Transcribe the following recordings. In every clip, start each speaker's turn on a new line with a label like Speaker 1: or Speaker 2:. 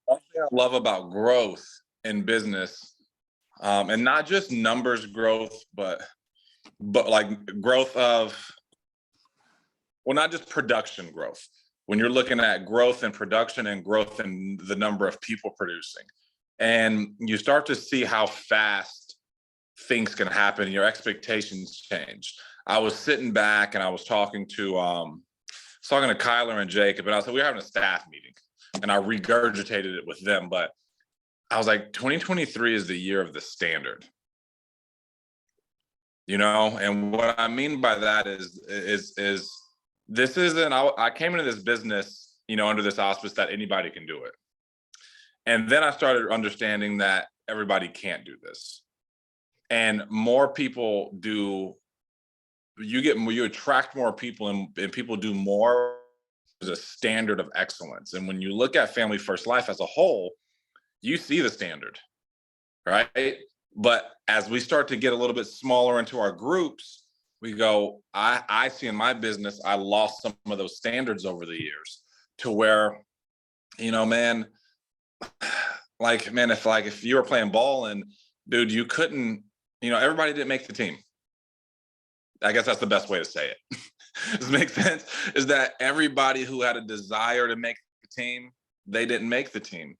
Speaker 1: One thing I love about growth in business, and not just numbers growth, but like growth of, well, not just production growth. When you're looking at growth in production and growth in the number of people producing, and you start to see how fast things can happen, your expectations change. I was sitting back and I was talking to Kyler and Jacob, and I said we were having a staff meeting, and I regurgitated it with them. But I was like, 2023 is the year of the standard, And what I mean by that is this isn't. I came into this business, under this auspice that anybody can do it, and then I started understanding that everybody can't do this, and more people do. You attract more people, and people do more. There's a standard of excellence, and when you look at Family First Life as a whole, you see the standard, right? But as we start to get a little bit smaller into our groups, we go, I see in my business, I lost some of those standards over the years to where, man, if you were playing ball and dude, you couldn't, everybody didn't make the team. I guess that's the best way to say it. Does it make sense? Is that everybody who had a desire to make the team, they didn't make the team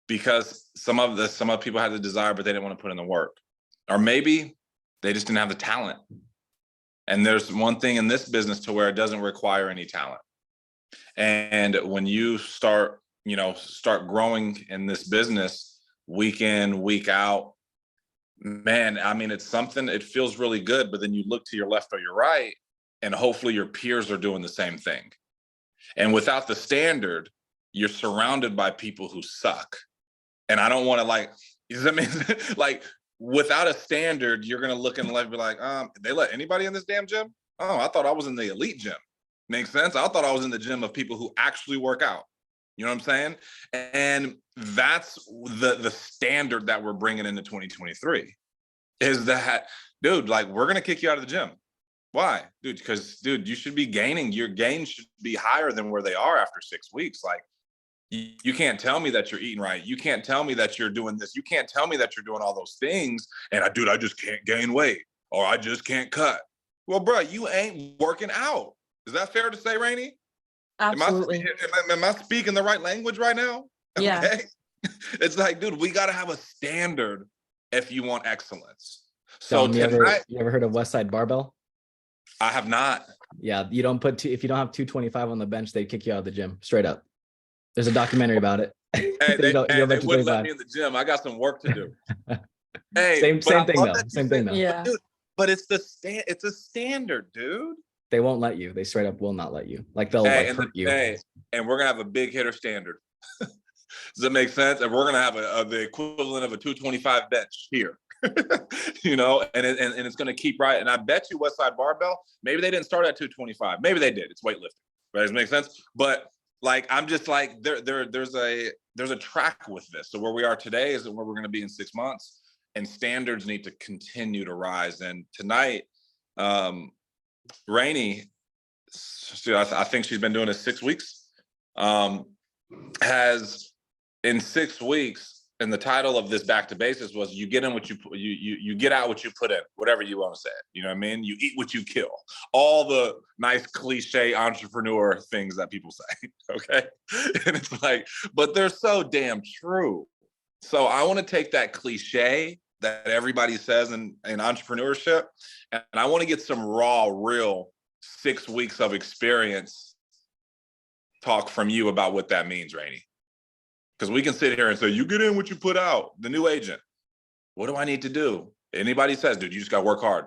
Speaker 1: because some of people had the desire, but they didn't want to put in the work, or maybe they just didn't have the talent. And there's one thing in this business to where it doesn't require any talent. And when you start growing in this business week in, week out, man, I mean, it's something, it feels really good, but then you look to your left or your right, and hopefully your peers are doing the same thing. And without the standard, you're surrounded by people who suck. And I don't want to like, without a standard, you're going to look in life and be like, they let anybody in this damn gym? Oh, I thought I was in the elite gym. Makes sense? I thought I was in the gym of people who actually work out. You know what I'm saying? And that's the standard that we're bringing into 2023 is that, dude, like, we're going to kick you out of the gym. Why? Dude, because, dude, you should be gaining. Your gains should be higher than where they are after 6 weeks. Like, you can't tell me that you're eating right. You can't tell me that you're doing this. You can't tell me that you're doing all those things. And I just can't gain weight, or I just can't cut. Well, bro, you ain't working out. Is that fair to say, Rainey?
Speaker 2: Absolutely.
Speaker 1: Am I speaking the right language right now?
Speaker 2: Yeah.
Speaker 1: Okay. It's like, dude, we got to have a standard if you want excellence. So
Speaker 3: Dom, you ever heard of West Side Barbell?
Speaker 1: I have not.
Speaker 3: Yeah, if you don't have 225 on the bench, they kick you out of the gym straight up. There's a documentary about it.
Speaker 1: Hey, they wouldn't let me in the gym. I got some work to do. Hey,
Speaker 3: same thing though.
Speaker 2: Yeah.
Speaker 1: But it's a standard, dude.
Speaker 3: They won't let you. They straight up will not let you. Like, they'll hurt you.
Speaker 1: And we're gonna have a big hitter standard. Does that make sense? And we're gonna have the equivalent of a 225 bench here. And it's gonna keep right. And I bet you Westside Barbell, maybe they didn't start at 225. Maybe they did. It's weightlifting. Right? Does it make sense? But like, I'm just like, there's a track with this. So where we are today is where we're gonna be in 6 months. And standards need to continue to rise. And tonight, Rainey, I think she's been doing it 6 weeks, has in 6 weeks, and the title of this Back to Basics was you get in what you get out what you put in, whatever you want to say. You know what I mean? You eat what you kill. All the nice cliche entrepreneur things that people say, okay? And it's like, but they're so damn true. So I want to take that cliche that everybody says in entrepreneurship, and I want to get some raw, real 6 weeks of experience talk from you about what that means, Rainey. Because we can sit here and say, you get in what you put out, the new agent. What do I need to do? Anybody says, dude, you just got to work hard.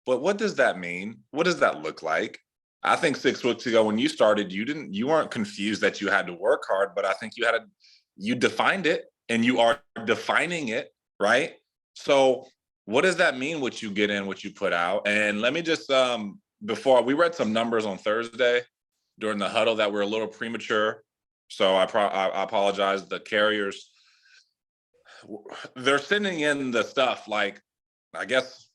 Speaker 1: But what does that mean? What does that look like? I think 6 weeks ago when you started, you weren't confused that you had to work hard, but I think you defined it, and you are defining it, right? So what does that mean, what you get in, what you put out? And let me just, before we read some numbers on Thursday during the huddle that were a little premature. So I apologize. The carriers, they're sending in the stuff like, I guess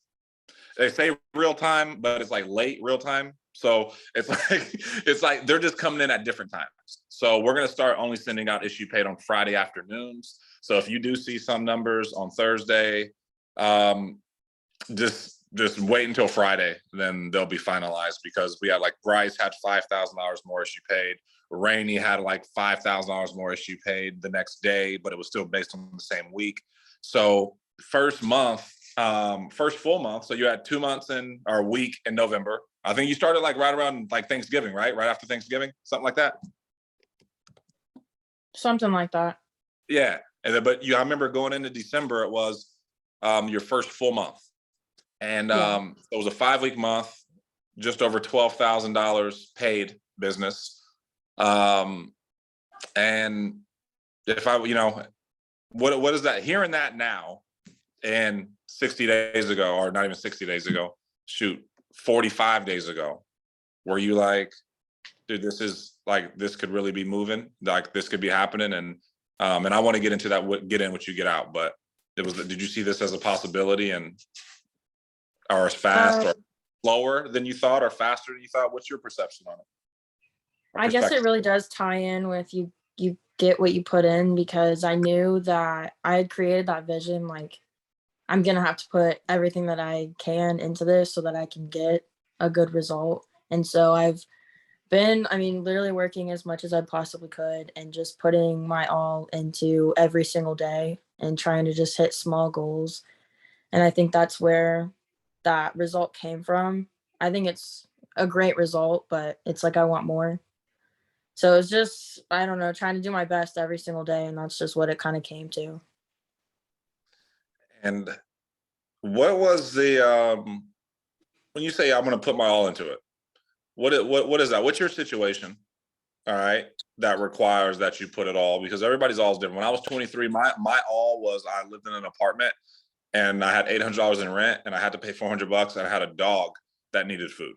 Speaker 1: they say real time, but it's like late real time. So it's like it's like they're just coming in at different times. So we're gonna start only sending out issue paid on Friday afternoons. So if you do see some numbers on Thursday, um, just wait until Friday, then they'll be finalized because we had like Bryce had $5,000 more issue paid. Rainey had like $5,000 more issue paid the next day, but it was still based on the same week. So first month, first full month. So you had 2 months in or a week in November. I think you started like right around like Thanksgiving, right? Right after Thanksgiving, something like that.
Speaker 2: Something like that.
Speaker 1: Yeah. And then, but I remember going into December, it was your first full month. And
Speaker 2: Yeah.
Speaker 1: it was a 5-week month, just over $12,000 paid business. And if I, what is that? Hearing that now and 60 days ago, or not even 60 days ago, shoot, 45 days ago, were you like, dude, this is like, this could really be moving, like this could be happening. And I want to get into that, get in what you get out, but did you see this as a possibility and, or as fast or slower than you thought or faster than you thought? What's your perception on it?
Speaker 2: I guess it really does tie in with you get what you put in, because I knew that I had created that vision, like I'm gonna have to put everything that I can into this so that I can get a good result. And so I've been, I mean, literally working as much as I possibly could and just putting my all into every single day and trying to just hit small goals. And I think that's where that result came from. I think it's a great result, but it's like I want more. So it's just, I don't know, trying to do my best every single day, and that's just what it kind of came to.
Speaker 1: And what was the when you say I'm going to put my all into it? What is that? What's your situation? All right, that requires that you put it all, because everybody's all is different. When I was 23, my all was I lived in an apartment and I had $800 in rent and I had to pay $400 and I had a dog that needed food.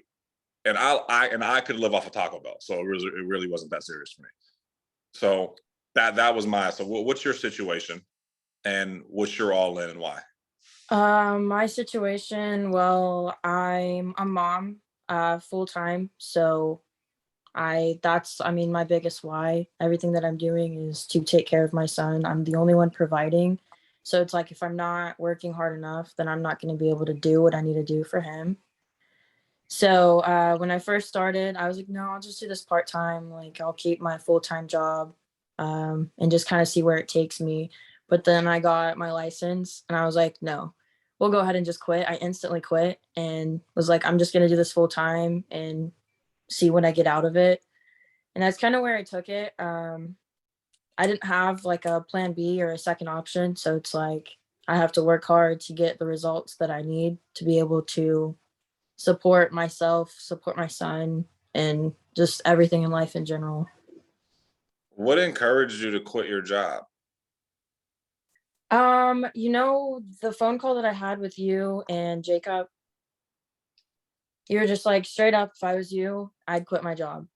Speaker 1: And I could live off of Taco Bell. So it really wasn't that serious for me. So that was so what's your situation and what's your all in and why?
Speaker 2: My situation, well, I'm a mom, full time. So I mean, my biggest why. Everything that I'm doing is to take care of my son. I'm the only one providing. So it's like if I'm not working hard enough, then I'm not going to be able to do what I need to do for him. So when I first started, I was like, no, I'll just do this part time. Like I'll keep my full time job, and just kind of see where it takes me. But then I got my license, and I was like, no, we'll go ahead and just quit. I instantly quit and was like, I'm just gonna do this full time and see what I get out of it. And that's kind of where I took it. I didn't have like a plan B or a second option, so it's like I have to work hard to get the results that I need to be able to support myself, support my son, and just everything in life in general.
Speaker 1: What encouraged you to quit your job?
Speaker 2: The phone call that I had with you and Jacob, you were just like, straight up, if I was you, I'd quit my job.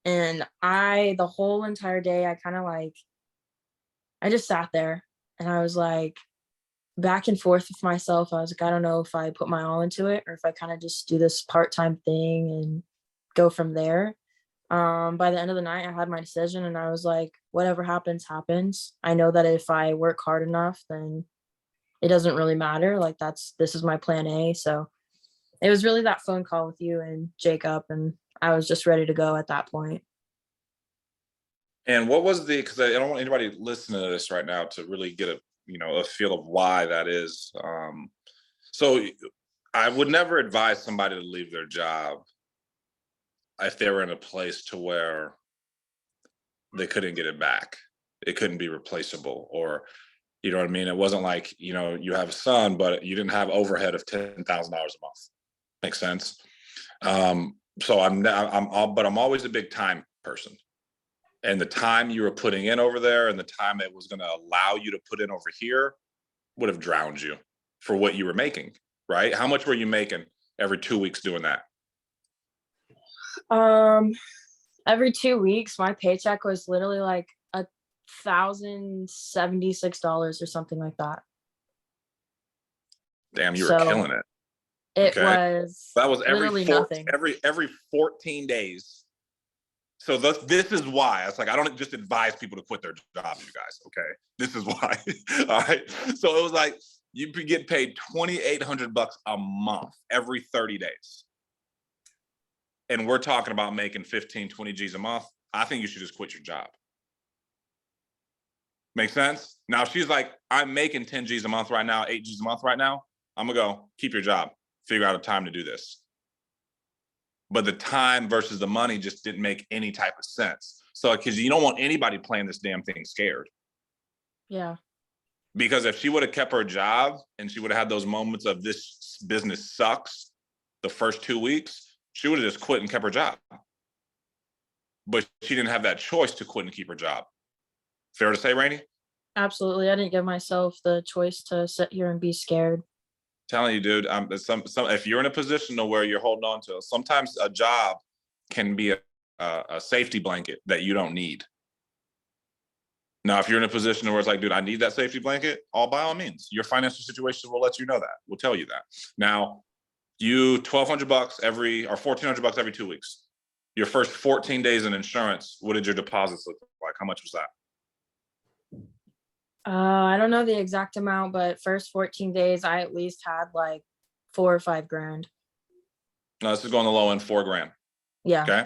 Speaker 2: And the whole entire day, I just sat there and I was like, back and forth with myself. I was like, I don't know if I put my all into it or if I kind of just do this part-time thing and go from there. By the end of the night, I had my decision and I was like, whatever happens, happens. I know that if I work hard enough, then it doesn't really matter. Like this is my plan A. So it was really that phone call with you and Jacob, and I was just ready to go at that point.
Speaker 1: And what was because I don't want anybody listening to this right now to really get a feel of why that is. So I would never advise somebody to leave their job if they were in a place to where they couldn't get it back. It couldn't be replaceable, or you know what I mean? It wasn't like, you have a son, but you didn't have overhead of $10,000 a month. Makes sense. So I'm always a big time person. And the time you were putting in over there and the time it was going to allow you to put in over here would have drowned you for what you were making, right? How much were you making every 2 weeks doing that?
Speaker 2: Um, every 2 weeks, my paycheck was literally like $1,076 or something like that.
Speaker 1: Damn, you were
Speaker 2: So
Speaker 1: killing it.
Speaker 2: It
Speaker 1: Okay.
Speaker 2: was
Speaker 1: That was
Speaker 2: literally nothing.
Speaker 1: every 14 days. So this is why it's like, I don't just advise people to quit their jobs, you guys. Okay. This is why. All right. So it was like, you get paid $2,800 a month every 30 days. And we're talking about making 15, 20 G's a month. I think you should just quit your job. Make sense? Now she's like, I'm making 10 G's a month right now, 8 G's a month right now. I'm gonna go keep your job, figure out a time to do this. But the time versus the money just didn't make any type of sense. So, because you don't want anybody playing this damn thing scared.
Speaker 2: Yeah.
Speaker 1: Because if she would have kept her job and she would have had those moments of this business sucks the first 2 weeks, she would have just quit and kept her job. But she didn't have that choice to quit and keep her job. Fair to say, Rainey?
Speaker 2: Absolutely. I didn't give myself the choice to sit here and be scared.
Speaker 1: Telling you, dude, if you're in a position to where you're holding on to, sometimes a job can be a safety blanket that you don't need. Now, if you're in a position where it's like, dude, I need that safety blanket, by all means, your financial situation will let you know that. We'll tell you that. Now, you $1,200 or $1,400 every 2 weeks. Your first 14 days in insurance, what did your deposits look like? How much was that?
Speaker 2: I don't know the exact amount, but first 14 days, I at least had like 4 or 5 grand.
Speaker 1: No, this is going the low end, $4,000.
Speaker 2: Yeah.
Speaker 1: Okay.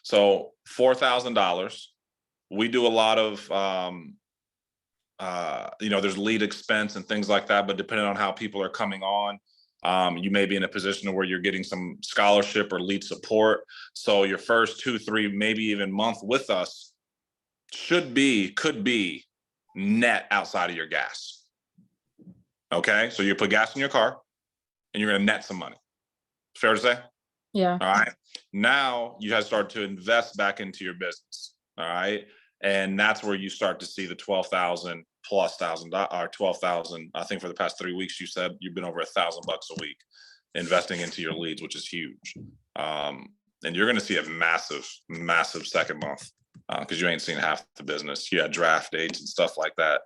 Speaker 1: So $4,000. We do a lot of, there's lead expense and things like that, but depending on how people are coming on, you may be in a position where you're getting some scholarship or lead support. So your first 2, 3, maybe even month with us could be net outside of your gas. Okay. So you put gas in your car and you're going to net some money. Fair to say?
Speaker 2: Yeah.
Speaker 1: All right. Now you have started to invest back into your business. All right. And that's where you start to see the 12,000 plus or 12,000. I think for the past 3 weeks, you said you've been over $1,000 a week investing into your leads, which is huge. And you're going to see a massive, massive second month because you ain't seen half the business. You had draft dates and stuff like that.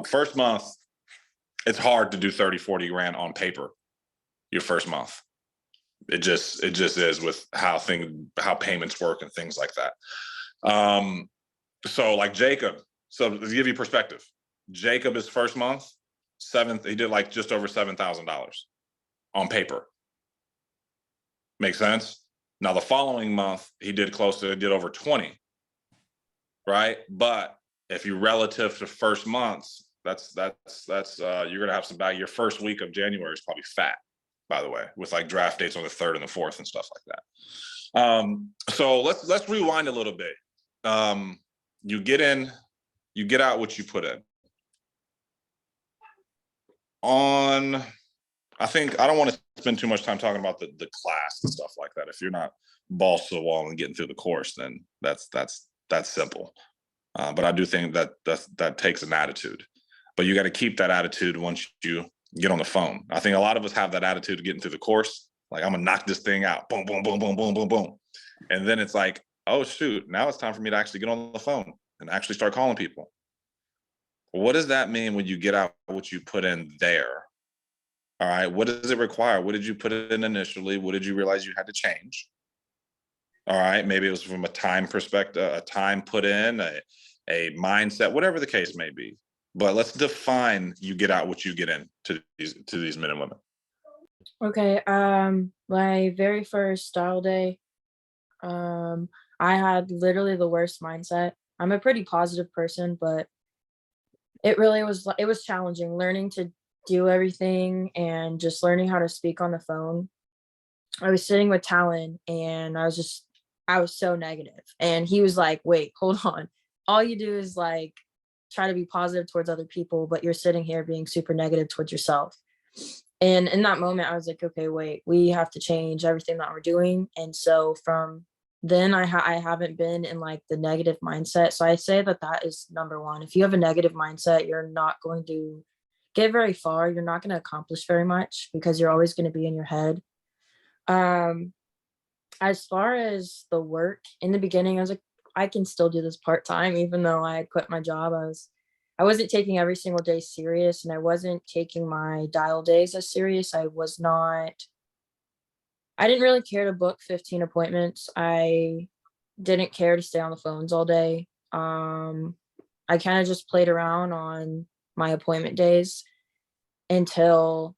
Speaker 1: First month, it's hard to do 30, 40 grand on paper your first month. It just is with how payments work and things like that. So like Jacob, so to give you perspective, Jacob, his first month, he did like just over $7,000 on paper. Make sense? Now the following month, he did over 20, right? But if you relative to first months, that's you're gonna have some bad. Your first week of January is probably fat, by the way, with like draft dates on the 3rd and the 4th and stuff like that. So let's rewind a little bit. You get in, you get out what you put in. I think I don't want to spend too much time talking about the class and stuff like that. If you're not balls to the wall and getting through the course, then that's simple. But I do think that takes an attitude. But you got to keep that attitude once you get on the phone. I think a lot of us have that attitude of getting through the course. Like, I'm gonna knock this thing out. Boom, boom, boom, boom, boom, boom, boom. And then it's like, oh shoot, now it's time for me to actually get on the phone and actually start calling people. What does that mean when you get out what you put in there? All right, what does it require? What did you put in initially? What did you realize you had to change? All right, maybe it was from a time perspective, a time put in, a mindset, whatever the case may be. But let's define you get out what you get in to these men and women.
Speaker 2: Okay. My very first style day, I had literally the worst mindset. I'm a pretty positive person, but it was challenging learning to do everything and just learning how to speak on the phone. I was sitting with Talon and I was so negative. And he was like, wait, hold on. All you do is like try to be positive towards other people, but you're sitting here being super negative towards yourself. And in that moment, I was like, okay, wait, we have to change everything that we're doing. And so from then I haven't been in like the negative mindset. So I say that is number one. If you have a negative mindset, you're not going to get very far. You're not going to accomplish very much because you're always going to be in your head. As far as the work in the beginning, I was like, I can still do this part-time, even though I quit my job. I wasn't taking every single day serious, and I wasn't taking my dial days as serious. I was not I didn't really care to book 15 appointments. I didn't care to stay on the phones all day. I kind of just played around on my appointment days until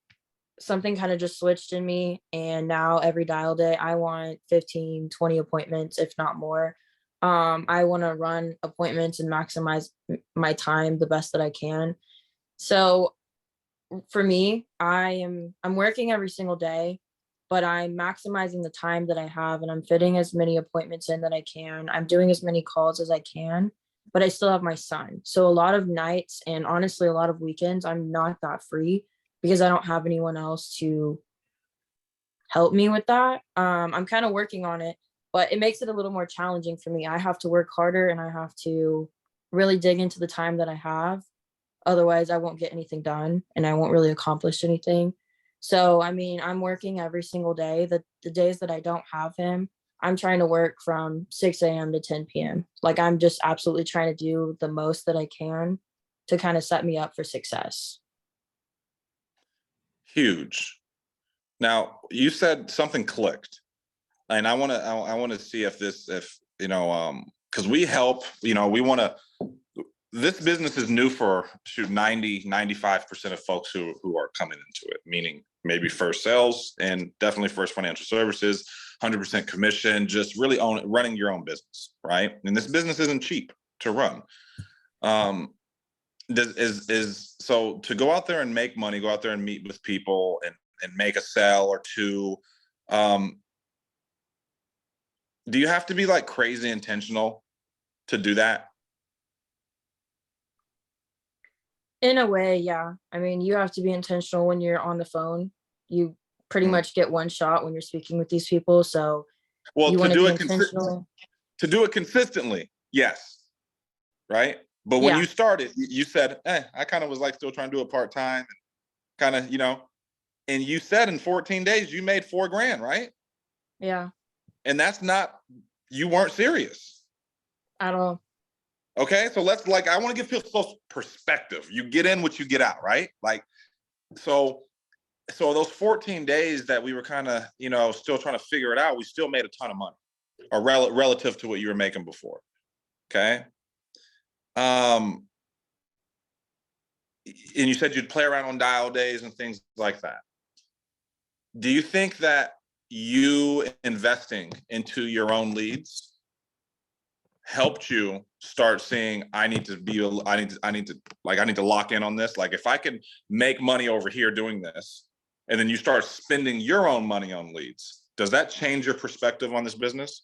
Speaker 2: something kind of just switched in me. And now every dial day, I want 15, 20 appointments, if not more. I want to run appointments and maximize my time the best that I can. So for me, I'm working every single day, but I'm maximizing the time that I have and I'm fitting as many appointments in that I can. I'm doing as many calls as I can, but I still have my son. So a lot of nights and honestly a lot of weekends, I'm not that free because I don't have anyone else to help me with that. I'm kind of working on it, but it makes it a little more challenging for me. I have to work harder and I have to really dig into the time that I have. Otherwise, I won't get anything done and I won't really accomplish anything. So, I mean, I'm working every single day. The days that I don't have him, I'm trying to work from 6 a.m. to 10 p.m. Like, I'm just absolutely trying to do the most that I can to kind of set me up for success.
Speaker 1: Huge. Now, you said something clicked, and I want to see if this, if, you know, because we help, you know, we want to, this business is new for 95% of folks who are coming into it, meaning maybe first sales and definitely first financial services, 100% commission, just really running your own business, right? And this business isn't cheap to run. So to go out there and make money, go out there and meet with people and make a sale or two, do you have to be like crazy intentional to do that?
Speaker 2: In a way, yeah. I mean, you have to be intentional when you're on the phone. You pretty much get one shot when you're speaking with these people. So
Speaker 1: Well,
Speaker 2: you want to be intentional.
Speaker 1: to do it consistently, yes, right? But when
Speaker 2: Yeah,
Speaker 1: you started, you said, I kind of was like still trying to do it part-time, kind of, you know, and you said in 14 days you made $4,000, right?
Speaker 2: yeah,
Speaker 1: And that's not, you weren't serious.
Speaker 2: at all.
Speaker 1: Okay, so let's, like, I want to give people perspective. You get in what you get out, right? Like, so those 14 days that we were kind of, you know, still trying to figure it out, we still made a ton of money, or relative to what you were making before. Okay. And you said you'd play around on dial days and things like that. Do you think that you investing into your own leads helped you start seeing, I need to lock in on this? Like, if I can make money over here doing this, and then you start spending your own money on leads, does that change your perspective on this business?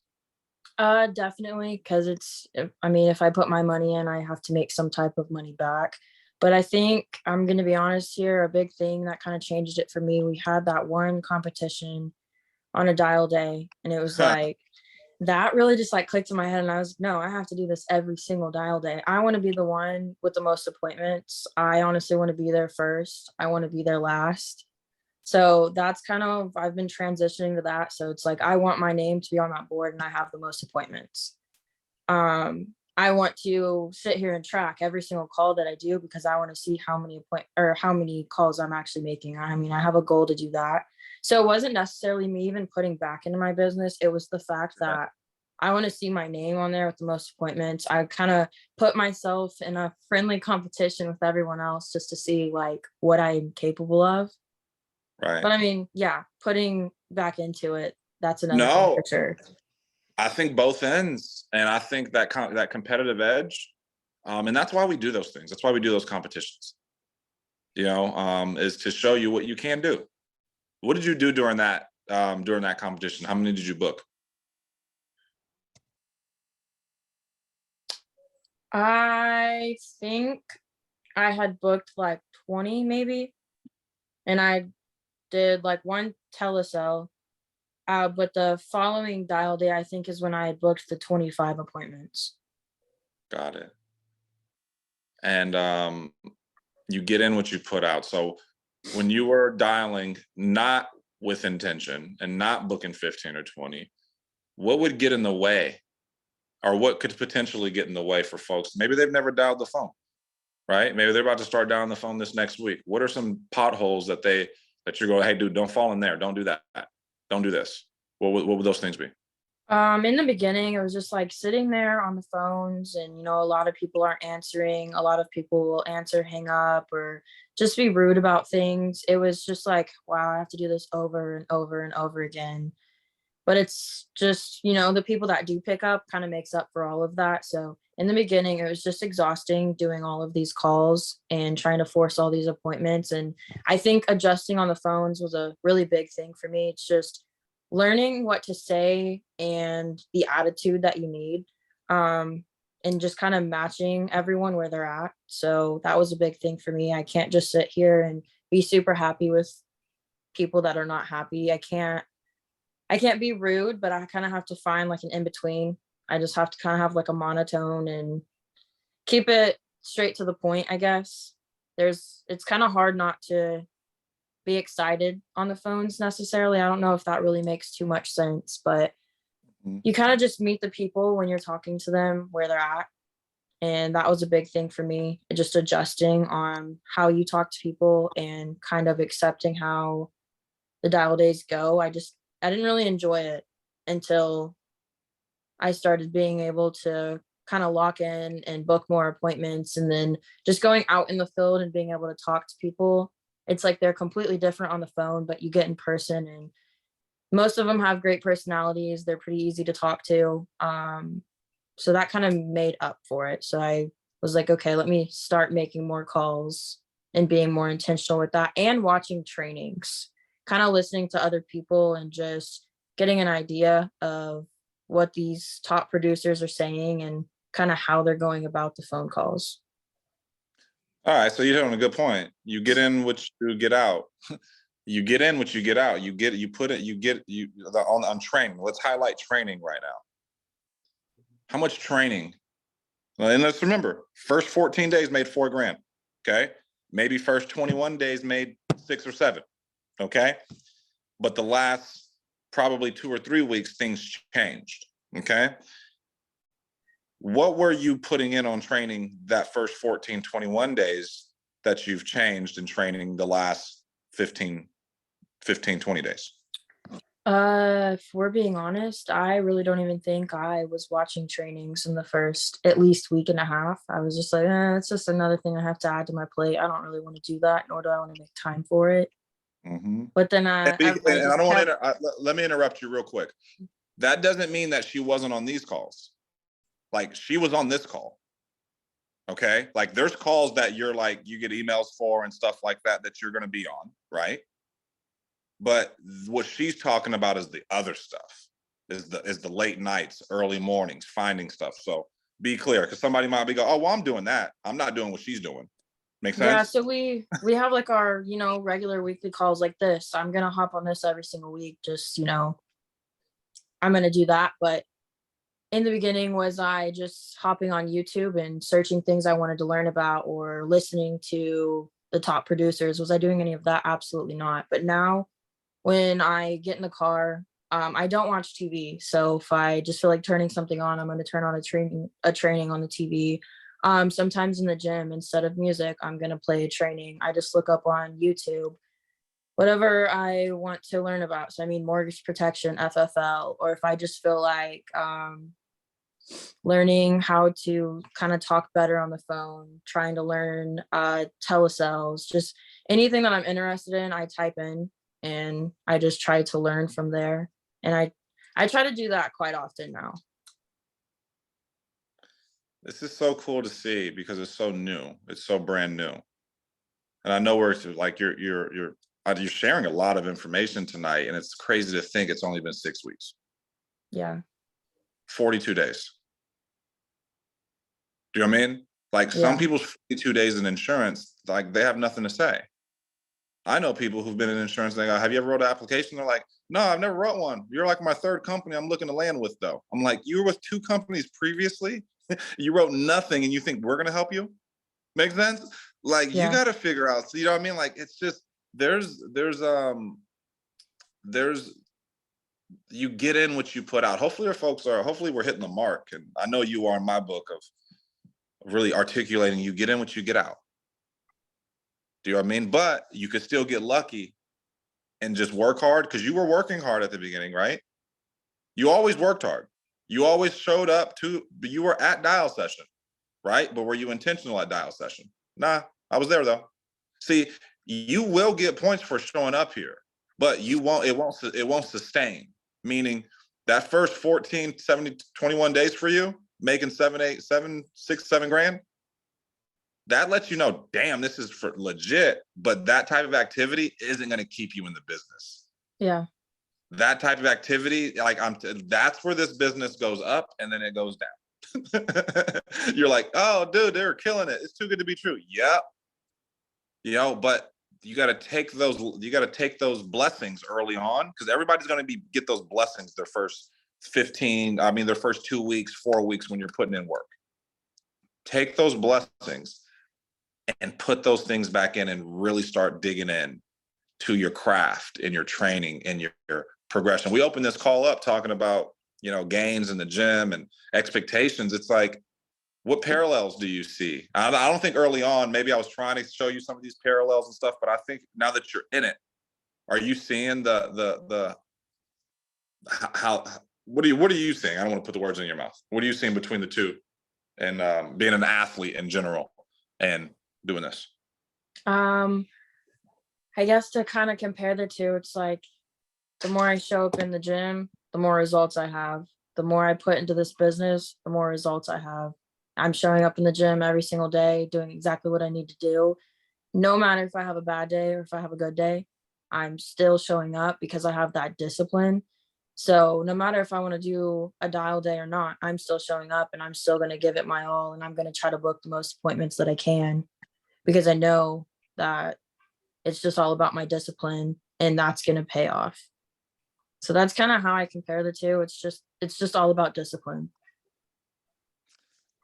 Speaker 2: Definitely, because I mean, if I put my money in, I have to make some type of money back. But I think I'm going to be honest here, a big thing that kind of changed it for me, we had that one competition on a dial day, and it was like, that really just like clicked in my head. And I was, no, I have to do this every single dial day. I want to be the one with the most appointments. I honestly want to be there first. I want to be there last. So that's kind of, I've been transitioning to that. So it's like, I want my name to be on that board and I have the most appointments. I want to sit here and track every single call that I do because I want to see how many calls I'm actually making. I mean, I have a goal to do that. So it wasn't necessarily me even putting back into my business. It was the fact that I want to see my name on there with the most appointments. I kind of put myself in a friendly competition with everyone else just to see like what I'm capable of.
Speaker 1: Right.
Speaker 2: But I mean, yeah, putting back into it, that's another thing
Speaker 1: No,
Speaker 2: for sure.
Speaker 1: I think both ends, and I think that that competitive edge, and that's why we do those things. That's why we do those competitions. You know, is to show you what you can do. What did you do during that competition? How many did you book?
Speaker 2: I think I had booked like 20 maybe, and I did like one telesell. But the following dial day, I think, is when I had booked the 25 appointments.
Speaker 1: Got it. And you get in what you put out. So when you were dialing not with intention and not booking 15 or 20, what would get in the way, or what could potentially get in the way for folks? Maybe they've never dialed the phone, right? Maybe they're about to start dialing the phone this next week. What are some potholes that you're going, hey, dude, don't fall in there. Don't do that. Don't do this. What would those things be?
Speaker 2: In the beginning, it was just like sitting there on the phones, and a lot of people aren't answering. A lot of people will answer, hang up, or just be rude about things. It was just like, wow, I have to do this over and over and over again. But it's just, the people that do pick up kind of makes up for all of that. So in the beginning, it was just exhausting doing all of these calls and trying to force all these appointments. And I think adjusting on the phones was a really big thing for me. It's just learning what to say and the attitude that you need, and just kind of matching everyone where they're at. So that was a big thing for me. I can't just sit here and be super happy with people that are not happy. I can't be rude, but I kind of have to find like an in between. I just have to kind of have like a monotone and keep it straight to the point, I guess. It's kind of hard not to be excited on the phones necessarily. I don't know if that really makes too much sense, but
Speaker 1: Mhm.
Speaker 2: you kind of just meet the people when you're talking to them where they're at. And that was a big thing for me, just adjusting on how you talk to people and kind of accepting how the dial days go. I didn't really enjoy it until I started being able to kind of lock in and book more appointments, and then just going out in the field and being able to talk to people. It's like they're completely different on the phone, but you get in person, and most of them have great personalities. They're pretty easy to talk to. So that kind of made up for it. So I was like, okay, let me start making more calls and being more intentional with that, and watching trainings, kind of listening to other people and just getting an idea of what these top producers are saying and kind of how they're going about the phone calls.
Speaker 1: All right, so you're hitting a good point. You get in what you get out. You get in what you get out. You put it, you get you on training. Let's highlight training right now. How much training? Well, and let's remember, first 14 days made 4 grand. Okay. Maybe first 21 days made 6 or 7. Okay. But the last probably 2 or 3 weeks, things changed. Okay. What were you putting in on training that first 14, 21 days that you've changed in training the last 15, 20 days?
Speaker 2: If we're being honest, I really don't even think I was watching trainings in the first at least week and a half. I was just like, it's just another thing I have to add to my plate. I don't really want to do that, nor do I want to make time for it.
Speaker 1: Mm-hmm.
Speaker 2: But then I
Speaker 1: And I
Speaker 2: just
Speaker 1: don't want
Speaker 2: kept.
Speaker 1: to, let me interrupt you real quick. That doesn't mean that she wasn't on these calls. Like, she was on this call. Okay. Like, there's calls that you're like, you get emails for and stuff like that, that you're going to be on. Right. But what she's talking about is the other stuff, is the late nights, early mornings, finding stuff. So be clear, because somebody might be go, oh, well, I'm doing that. I'm not doing what she's doing. Make
Speaker 2: Yeah,
Speaker 1: sense?
Speaker 2: so we have like our, regular weekly calls like this. I'm gonna hop on this every single week. Just, I'm gonna do that. But in the beginning, was I just hopping on YouTube and searching things I wanted to learn about, or listening to the top producers? Was I doing any of that? Absolutely not. But now when I get in the car, I don't watch TV. So if I just feel like turning something on, I'm going to turn on a training on the TV. Sometimes in the gym, instead of music, I'm going to play a training. I just look up on YouTube whatever I want to learn about. So I mean, mortgage protection, FFL, or if I just feel like learning how to kind of talk better on the phone, trying to learn telesales, just anything that I'm interested in, I type in and I just try to learn from there. And I try to do that quite often now.
Speaker 1: This is so cool to see because it's so new. It's so brand new. And I know where it's like you're sharing a lot of information tonight, and it's crazy to think it's only been 6 weeks,
Speaker 2: Yeah.
Speaker 1: 42 days. Do you know what I mean? Like, some
Speaker 2: Yeah.
Speaker 1: people's 42 days in insurance, like, they have nothing to say. I know people who've been in insurance and they go, have you ever wrote an application? They're like, no, I've never wrote one. You're like my third company I'm looking to land with, though. I'm like, you were with 2 companies previously. You wrote nothing and you think we're going to help you? Make sense? Like, you
Speaker 2: Yeah.
Speaker 1: got to figure out. So, you know what I mean? Like, it's just, there's you get in what you put out. Hopefully we're hitting the mark. And I know you are in my book of really articulating, you get in what you get out. Do you know what I mean? But you could still get lucky and just work hard, because you were working hard at the beginning, right? You always worked hard. You always showed up you were at dial session, right? But were you intentional at dial session? Nah, I was there though. See, you will get points for showing up here, but it won't sustain. Meaning that first 14, 70, 21 days for you, making 7, 8, 7, 6, 7 grand, that lets you know, damn, this is for legit, but that type of activity isn't going to keep you in the business.
Speaker 2: Yeah.
Speaker 1: That type of activity, like that's where this business goes up and then it goes down. You're like, oh, dude, they're killing it. It's too good to be true. Yep. But you got to take those blessings early on, because everybody's going to get those blessings their first their first 2 weeks, 4 weeks when you're putting in work. Take those blessings and put those things back in and really start digging in to your craft and your training and your progression. We opened this call up talking about, gains in the gym and expectations. It's like, what parallels do you see? I don't think early on, maybe I was trying to show you some of these parallels and stuff, but I think now that you're in it, are you seeing what are you seeing? I don't want to put the words in your mouth. What are you seeing between the two and being an athlete in general and doing this?
Speaker 2: I guess to kind of compare the two, it's like the more I show up in the gym, the more results I have. The more I put into this business, the more results I have. I'm showing up in the gym every single day, doing exactly what I need to do. No matter if I have a bad day or if I have a good day, I'm still showing up because I have that discipline. So no matter if I want to do a dial day or not, I'm still showing up and I'm still going to give it my all. And I'm going to try to book the most appointments that I can, because I know that it's just all about my discipline and that's going to pay off. So that's kind of how I compare the two. It's just all about discipline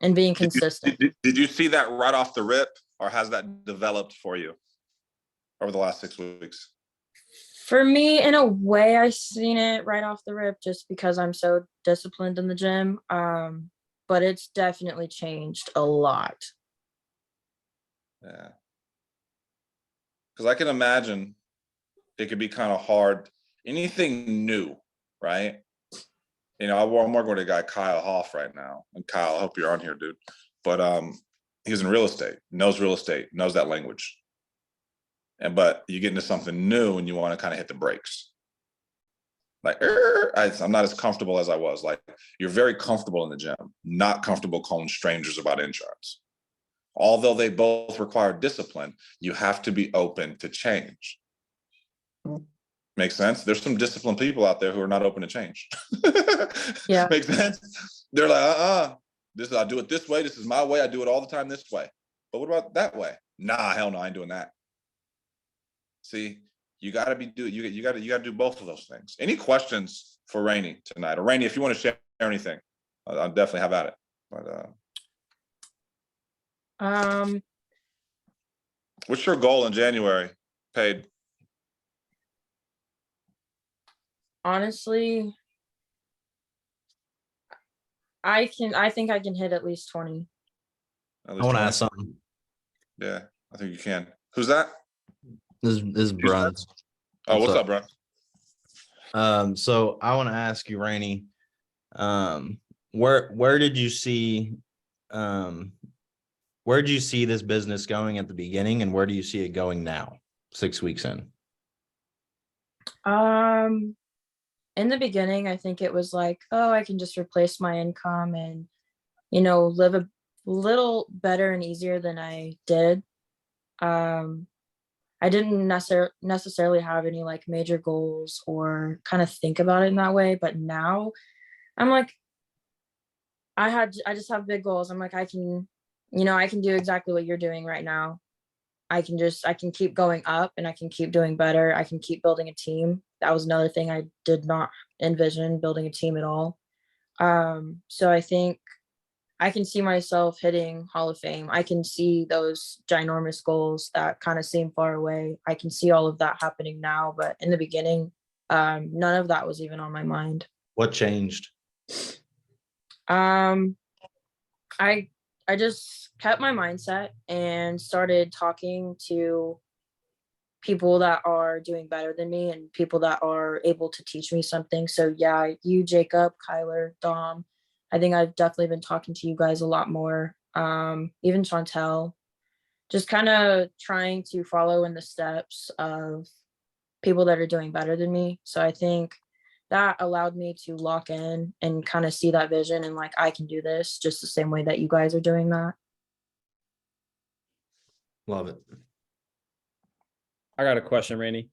Speaker 2: and being consistent.
Speaker 1: Did you see that right off the rip, or has that developed for you over the last 6 weeks?
Speaker 2: For me, in a way, I seen it right off the rip just because I'm so disciplined in the gym. But it's definitely changed a lot.
Speaker 1: Yeah. Because I can imagine it could be kind of hard. Anything new, right? I'm working with a guy, Kyle Hoff, right now. And Kyle, I hope you're on here, dude. But he's in real estate, knows that language. But you get into something new and you want to kind of hit the brakes. Like, I'm not as comfortable as I was. Like, you're very comfortable in the gym, not comfortable calling strangers about insurance. Although they both require discipline, you have to be open to change. Makes sense? There's some disciplined people out there who are not open to change.
Speaker 2: Yeah.
Speaker 1: Makes sense? They're like, I do it this way. This is my way. I do it all the time this way. But what about that way? Nah, hell no, I ain't doing that. See, you got to you got to do both of those things. Any questions for Rainey tonight? Or Rainey, if you want to share anything, I'll definitely have at it. But what's your goal in January? Paid.
Speaker 2: Honestly, I think I can hit at least 20.
Speaker 3: I want to ask something.
Speaker 1: Yeah, I think you can. Who's that?
Speaker 3: This is Bruns.
Speaker 1: Oh, what's up, Brun?
Speaker 3: So I want to ask you, Rainey, where did you see this business going at the beginning, and where do you see it going now, 6 weeks in?
Speaker 2: In the beginning, I think it was like, oh, I can just replace my income and, live a little better and easier than I did. I didn't necessarily have any like major goals or kind of think about it in that way. But now I'm like, I just have big goals. I'm like, I can do exactly what you're doing right now. I can keep going up and I can keep doing better. I can keep building a team. That was another thing I did not envision, building a team at all. So I think I can see myself hitting Hall of Fame. I can see those ginormous goals that kind of seem far away. I can see all of that happening now, but in the beginning, none of that was even on my mind.
Speaker 3: What changed?
Speaker 2: I just kept my mindset and started talking to people that are doing better than me and people that are able to teach me something. So yeah, you, Jacob, Kyler, Dom, I think I've definitely been talking to you guys a lot more. Even Chantel, just kind of trying to follow in the steps of people that are doing better than me. So I think that allowed me to lock in and kind of see that vision and like, I can do this just the same way that you guys are doing that.
Speaker 3: Love it.
Speaker 4: I got a question, Rainey.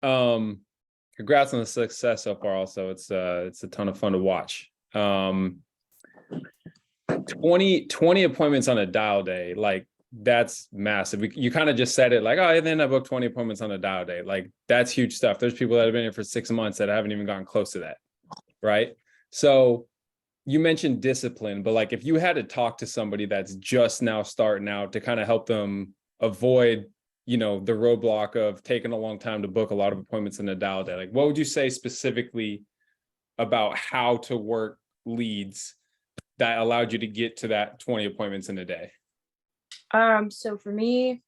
Speaker 4: Congrats on the success so far. Also, it's a ton of fun to watch. 20 appointments on a dial day, like that's massive. You kind of just said it like, oh, and then I booked 20 appointments on a dial day. Like that's huge stuff. There's people that have been here for 6 months that haven't even gotten close to that, right? So you mentioned discipline, but like if you had to talk to somebody that's just now starting out to kind of help them avoid, the roadblock of taking a long time to book a lot of appointments in a dial day, like what would you say specifically about how to work leads that allowed you to get to that 20 appointments in a day?
Speaker 2: So for me,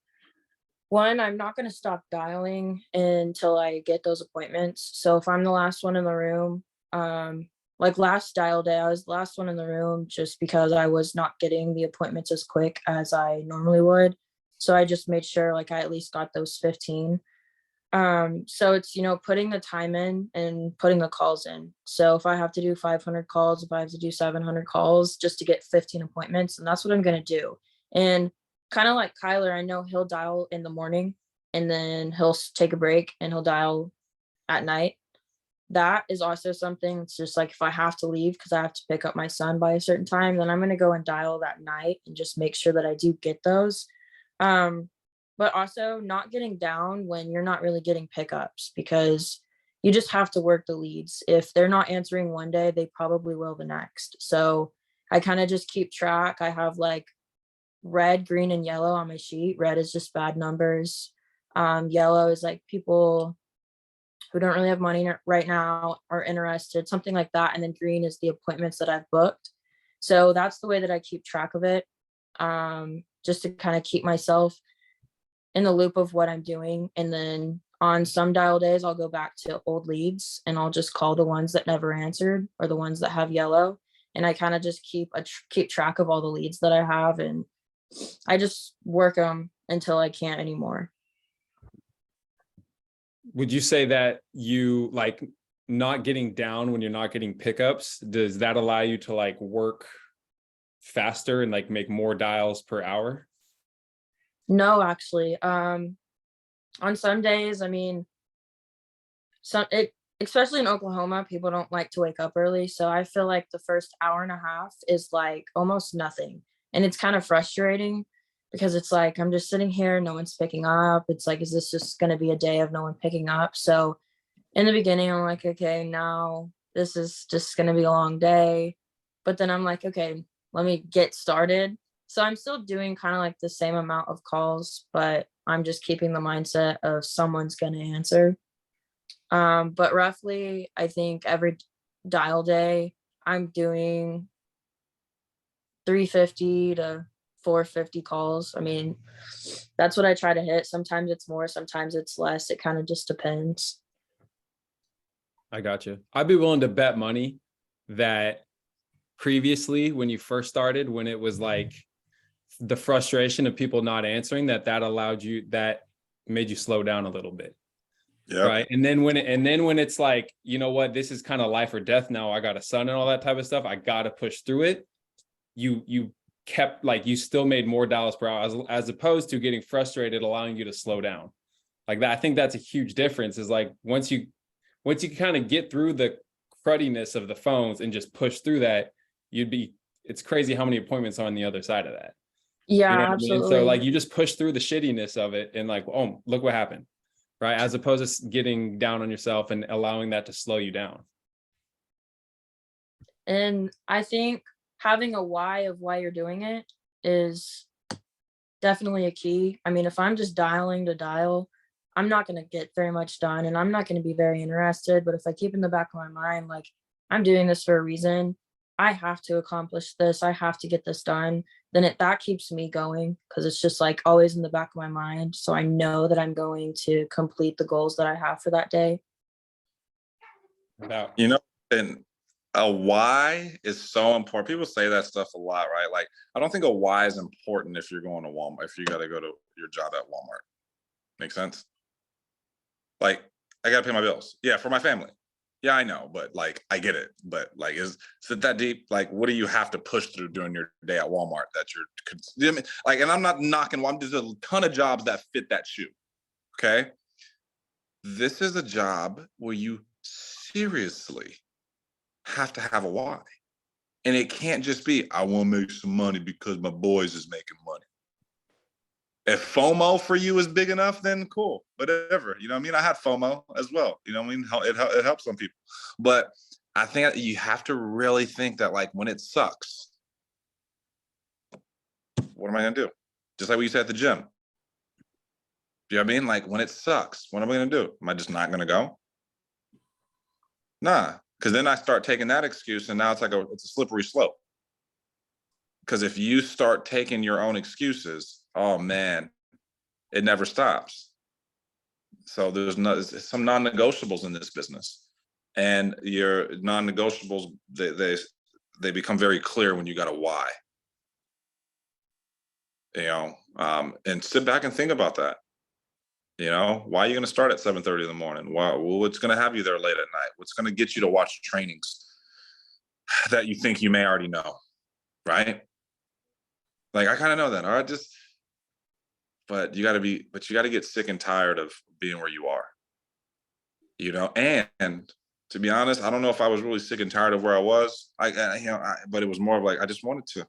Speaker 2: one, I'm not going to stop dialing until I get those appointments. So if I'm the last one in the room, like last dial day, I was the last one in the room just because I was not getting the appointments as quick as I normally would. So I just made sure like I at least got those 15. So it's, putting the time in and putting the calls in. So if I have to do 500 calls, if I have to do 700 calls just to get 15 appointments, and that's what I'm going to do. And kind of like Kyler, I know he'll dial in the morning and then he'll take a break and he'll dial at night. That is also something. It's just like if I have to leave because I have to pick up my son by a certain time, then I'm going to go and dial that night and just make sure that I do get those. But also not getting down when you're not really getting pickups, because you just have to work the leads. If they're not answering one day, they probably will the next. So I kind of just keep track. I have like red, green, and yellow on my sheet. Red is just bad numbers. Yellow is like people who don't really have money right now are interested, something like that. And then green is the appointments that I've booked. So that's the way that I keep track of it, just to kind of keep myself in the loop of what I'm doing. And then on some dial days, I'll go back to old leads and I'll just call the ones that never answered or the ones that have yellow. And I kind of just keep track of all the leads that I have, and I just work them until I can't anymore.
Speaker 4: Would you say that you like not getting down when you're not getting pickups? Does that allow you to like work faster and like make more dials per hour?
Speaker 2: No, actually, on some days, I mean, especially in Oklahoma, people don't like to wake up early. So I feel like the first hour and a half is like almost nothing. And it's kind of frustrating because it's like, I'm just sitting here, no one's picking up. It's like, is this just going to be a day of no one picking up? So in the beginning, I'm like, okay, now this is just going to be a long day. But then I'm like, okay, let me get started. So I'm still doing kind of like the same amount of calls, but I'm just keeping the mindset of someone's going to answer. But roughly, I think every dial day, I'm doing 350 to 450 calls. I mean, that's what I try to hit. Sometimes it's more, sometimes it's less. It kind of just depends.
Speaker 4: I got you. I'd be willing to bet money that previously when you first started, when it was like the frustration of people not answering, that made you slow down a little bit.
Speaker 1: Yeah.
Speaker 4: Right. And then when it's like, you know what, this is kind of life or death now. I got a son and all that type of stuff. I got to push through it. You kept like, you still made more dials per hour as opposed to getting frustrated, allowing you to slow down like that. I think that's a huge difference, is like, once you kind of get through the cruddiness of the phones and just push through that, it's crazy how many appointments are on the other side of that.
Speaker 2: Yeah,
Speaker 4: You know what
Speaker 2: absolutely.
Speaker 4: I mean? So like, you just push through the shittiness of it and like, oh, look what happened. Right. As opposed to getting down on yourself and allowing that to slow you down.
Speaker 2: And I think having a why of why you're doing it is definitely a key. I mean, if I'm just dialing to dial, I'm not going to get very much done and I'm not going to be very interested. But if I keep in the back of my mind, like, I'm doing this for a reason, I have to accomplish this. I have to get this done. Then that keeps me going because it's just like always in the back of my mind. So I know that I'm going to complete the goals that I have for that day.
Speaker 4: About
Speaker 1: You know, and a why is so important. People say that stuff a lot, right? Like, I don't think a why is important if you're going to Walmart, if you got to go to your job at Walmart. Make sense? Like, I got to pay my bills. Yeah, for my family. Yeah, I know, but like, I get it. But like, is it that deep? Like, what do you have to push through during your day at Walmart that you're, you know what I mean? Like, and I'm not knocking, there's a ton of jobs that fit that shoe. Okay. This is a job where you seriously have to have a why. And it can't just be, I want to make some money because my boys is making money. If FOMO for you is big enough, then cool, whatever. You know what I mean? I had FOMO as well. You know what I mean? It helps some people. But I think you have to really think that, like, when it sucks, what am I going to do? Just like we said at the gym. Do you know what I mean? Like, when it sucks, what am I going to do? Am I just not going to go? Nah, because then I start taking that excuse, and now it's like it's a slippery slope. Because if you start taking your own excuses, oh man, it never stops. So there's some non-negotiables in this business, and your non-negotiables they become very clear when you got a why. You know, and sit back and think about that. You know, why are you going to start at 7:30 in the morning? What's going to have you there late at night? What's going to get you to watch trainings that you think you may already know, right? Like, I kind of know that. All right, but you got to get sick and tired of being where you are, you know. And to be honest, I don't know if I was really sick and tired of where I was. But it was more of like, I just wanted to.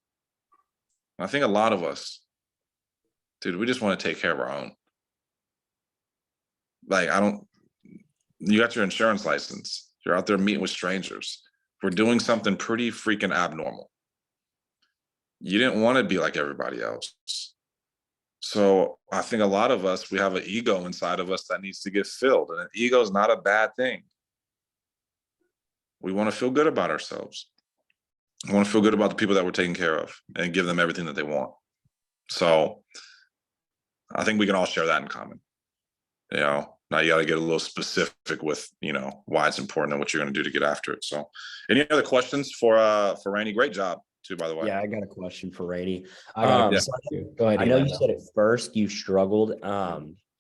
Speaker 1: I think a lot of us, dude, we just want to take care of our own. Like, you got your insurance license. You're out there meeting with strangers. We're doing something pretty freaking abnormal. You didn't want to be like everybody else. So I think a lot of us, we have an ego inside of us that needs to get filled. And an ego is not a bad thing. We want to feel good about ourselves. We want to feel good about the people that we're taking care of and give them everything that they want. So I think we can all share that in common. You know, now you got to get a little specific with, you know, why it's important and what you're going to do to get after it. So any other questions for Rainey? Great job too, by the way.
Speaker 5: Yeah, I got a question for Rainey.
Speaker 3: I got
Speaker 1: yeah.
Speaker 3: it. Go ahead.
Speaker 5: I know
Speaker 3: Eli.
Speaker 5: you said at first you struggled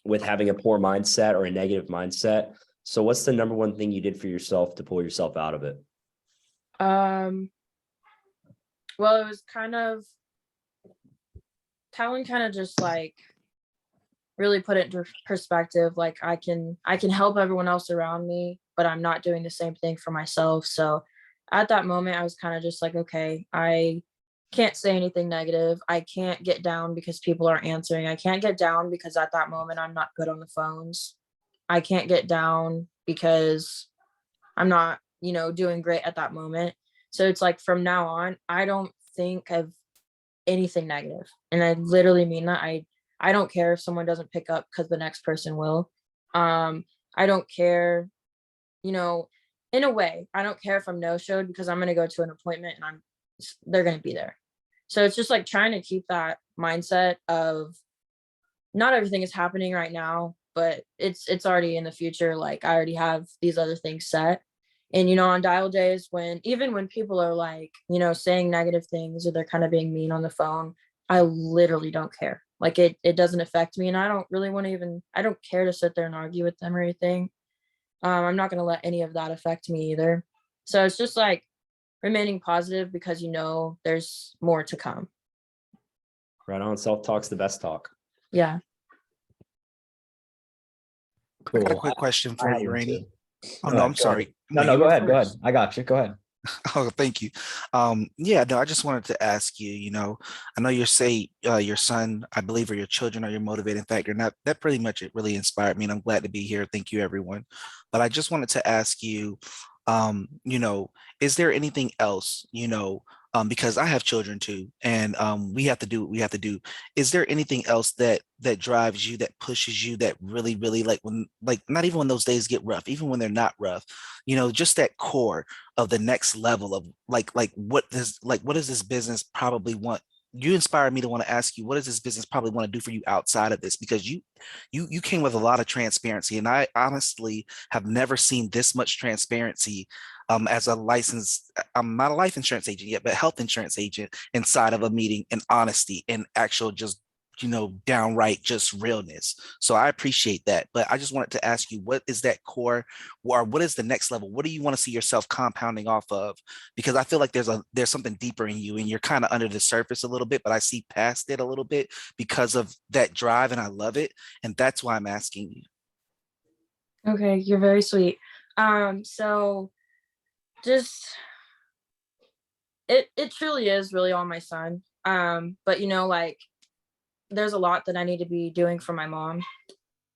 Speaker 5: with having a poor mindset or a negative mindset. So what's the number one thing you did for yourself to pull yourself out of it?
Speaker 2: Well, it was Talon kind of just like really put it into perspective. Like, I can help everyone else around me, but I'm not doing the same thing for myself. So at that moment, I was kind of just like, okay, I can't say anything negative. I can't get down because people aren't answering. I can't get down because at that moment, I'm not good on the phones. I can't get down because I'm not, doing great at that moment. So it's like, from now on, I don't think of anything negative. And I literally mean that. I don't care if someone doesn't pick up because the next person will. I don't care, in a way. I don't care if I'm no-showed because I'm going to go to an appointment and they're going to be there. So it's just like trying to keep that mindset of not everything is happening right now, but it's already in the future. Like, I already have these other things set. And, on dial days, even when people are like, saying negative things or they're kind of being mean on the phone, I literally don't care. Like, it doesn't affect me. And I don't really want to I don't care to sit there and argue with them or anything. I'm not going to let any of that affect me either. So it's just like remaining positive because, there's more to come.
Speaker 5: Right on. Self-talk's the best talk.
Speaker 2: Yeah.
Speaker 6: I got a
Speaker 3: Cool.
Speaker 6: quick question for
Speaker 3: I have
Speaker 6: you,
Speaker 3: one
Speaker 6: Rainey.
Speaker 3: too.
Speaker 6: Oh,
Speaker 3: Go
Speaker 6: no,
Speaker 3: ahead,
Speaker 6: I'm
Speaker 3: go
Speaker 6: sorry.
Speaker 3: ahead. No,
Speaker 6: you
Speaker 3: go
Speaker 6: were
Speaker 3: ahead. Go ahead.
Speaker 6: first.
Speaker 3: I got you. Go ahead.
Speaker 6: Oh, thank you. Yeah, no, I just wanted to ask you, I know you say your son, I believe, or your children are your motivating factor. And that pretty much, it really inspired me. And I'm glad to be here. Thank you, everyone. But I just wanted to ask you, is there anything else, because I have children too, and we have to do what we have to do. Is there anything else that drives you, that pushes you, that really like when, like, not even when those days get rough, even when they're not rough, just that core of the next level of what does this business probably want? You inspired me to want to ask you, what does this business probably want to do for you outside of this? Because you came with a lot of transparency, and I honestly have never seen this much transparency as a licensed, I'm not a life insurance agent yet, but health insurance agent inside of a meeting, and honesty and actual just, downright just realness. So I appreciate that. But I just wanted to ask you, what is that core, or what is the next level? What do you want to see yourself compounding off of? Because I feel like there's something deeper in you, and you're kind of under the surface a little bit, but I see past it a little bit because of that drive, and I love it. And that's why I'm asking you.
Speaker 2: Okay, you're very sweet. So just it truly is really on my son. But like there's a lot that I need to be doing for my mom.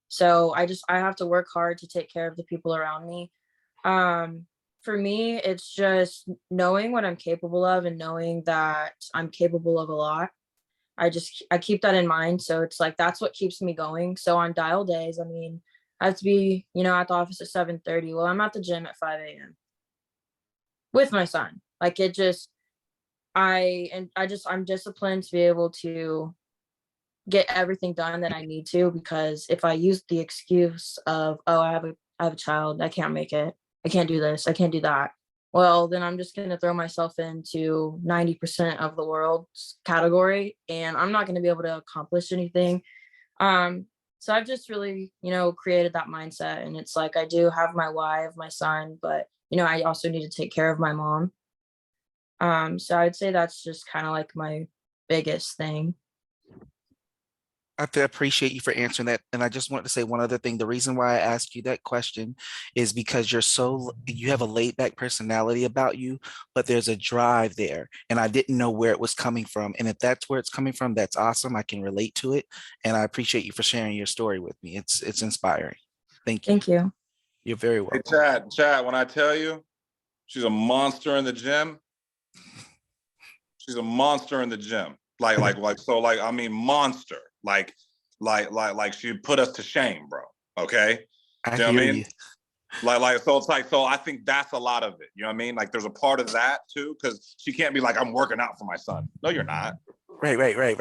Speaker 2: So I have to work hard to take care of the people around me. For me, it's just knowing what I'm capable of and knowing that I'm capable of a lot. I keep that in mind. So it's like that's what keeps me going. So on dial days, I mean, I have to be, at the office at 7:30. Well, I'm at the gym at 5 a.m. with my son. Like it just I'm disciplined to be able to get everything done that I need to, because if I use the excuse of, oh, I have a child, I can't make it, I can't do this, I can't do that, well, then I'm just going to throw myself into 90% of the world's category, and I'm not going to be able to accomplish anything. So I've just really, created that mindset, and it's like I do have my wife, my son, but I also need to take care of my mom. So I'd say that's just kind of like my biggest thing.
Speaker 6: Appreciate you for answering that. And I just wanted to say one other thing. The reason why I asked you that question is because you have a laid back personality about you, but there's a drive there. And I didn't know where it was coming from. And if that's where it's coming from, that's awesome. I can relate to it. And I appreciate you for sharing your story with me. It's inspiring. Thank you.
Speaker 2: Thank you.
Speaker 6: You're very
Speaker 1: Hey,
Speaker 6: welcome.
Speaker 1: Chad, when I tell you she's a monster in the gym, she's a monster in the gym. I mean, monster. Like she put us to shame, bro. Okay.
Speaker 6: I
Speaker 1: Do you know
Speaker 6: hear
Speaker 1: what I mean?
Speaker 6: you.
Speaker 1: So it's like, so I think that's a lot of it. You know what I mean? Like there's a part of that too, because she can't be like, I'm working out for my son. No, you're not.
Speaker 6: Right.
Speaker 1: You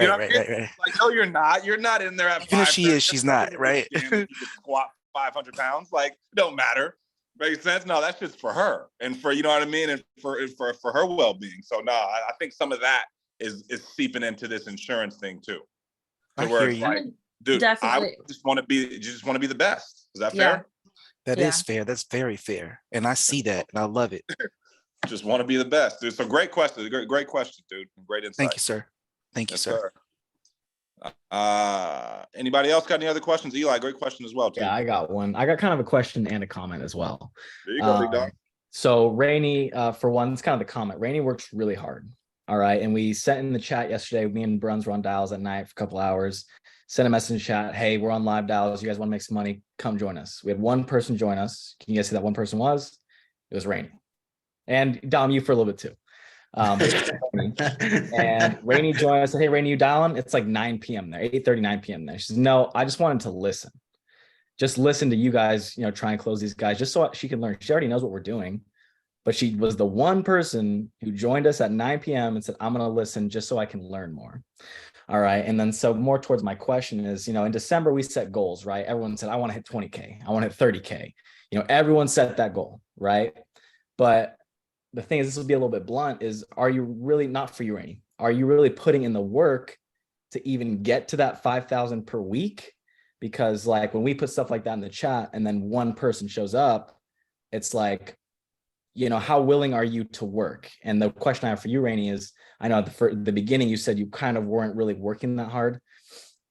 Speaker 1: know what I mean? Like, no, you're not. You're not in there at
Speaker 6: Even if
Speaker 1: 5:30.
Speaker 6: she is, she's not, right?
Speaker 1: You can squat 500 pounds. Like, it don't matter. Makes sense? No, that's just for her and for, you know what I mean? And for her well-being. So no, I think some of that is seeping into this insurance thing too.
Speaker 6: I
Speaker 1: Where
Speaker 6: hear
Speaker 1: it's
Speaker 6: you.
Speaker 1: like, dude,
Speaker 2: Definitely.
Speaker 1: you just want to be the best. Is that
Speaker 2: Yeah.
Speaker 1: fair?
Speaker 6: That
Speaker 2: Yeah.
Speaker 6: is fair. That's very fair. And I see that, and I love it.
Speaker 1: Just want to be the best, dude. So great question. Great question, dude. Great insight.
Speaker 6: Thank you, sir. Thank you,
Speaker 1: Yes,
Speaker 6: sir.
Speaker 1: Anybody else got any other questions? Eli, great question as well, too.
Speaker 3: Yeah, I got one. I got kind of a question and a comment as well.
Speaker 1: There you go, big dog.
Speaker 3: So Rainey, for one, it's kind of the comment. Rainey works really hard. All right. And we sent in the chat yesterday. Me and Bruns were on dials at night for a couple hours. Sent a message in chat. Hey, we're on live dials. You guys want to make some money? Come join us. We had one person join us. Can you guys see that one person was? It was Rainey. And Dom, you for a little bit too. And Rainey joined us. I said, hey, Rainey, you dialing? It's like 9 p.m. there, 8:30, 9 p.m. there. She says, no, I just wanted to listen. Just listen to you guys, try and close these guys just so she can learn. She already knows what we're doing. But she was the one person who joined us at 9 p.m. and said, I'm going to listen just so I can learn more. All right. And then so more towards my question is, in December, we set goals, right? Everyone said, I want to hit 20K. I want to hit 30K. Everyone set that goal, right? But the thing is, this will be a little bit blunt, is are you really, not for you, Rainey, are you really putting in the work to even get to that 5,000 per week? Because like when we put stuff like that in the chat and then one person shows up, it's like, how willing are you to work? And the question I have for you, Rainey, is I know at the beginning you said you kind of weren't really working that hard.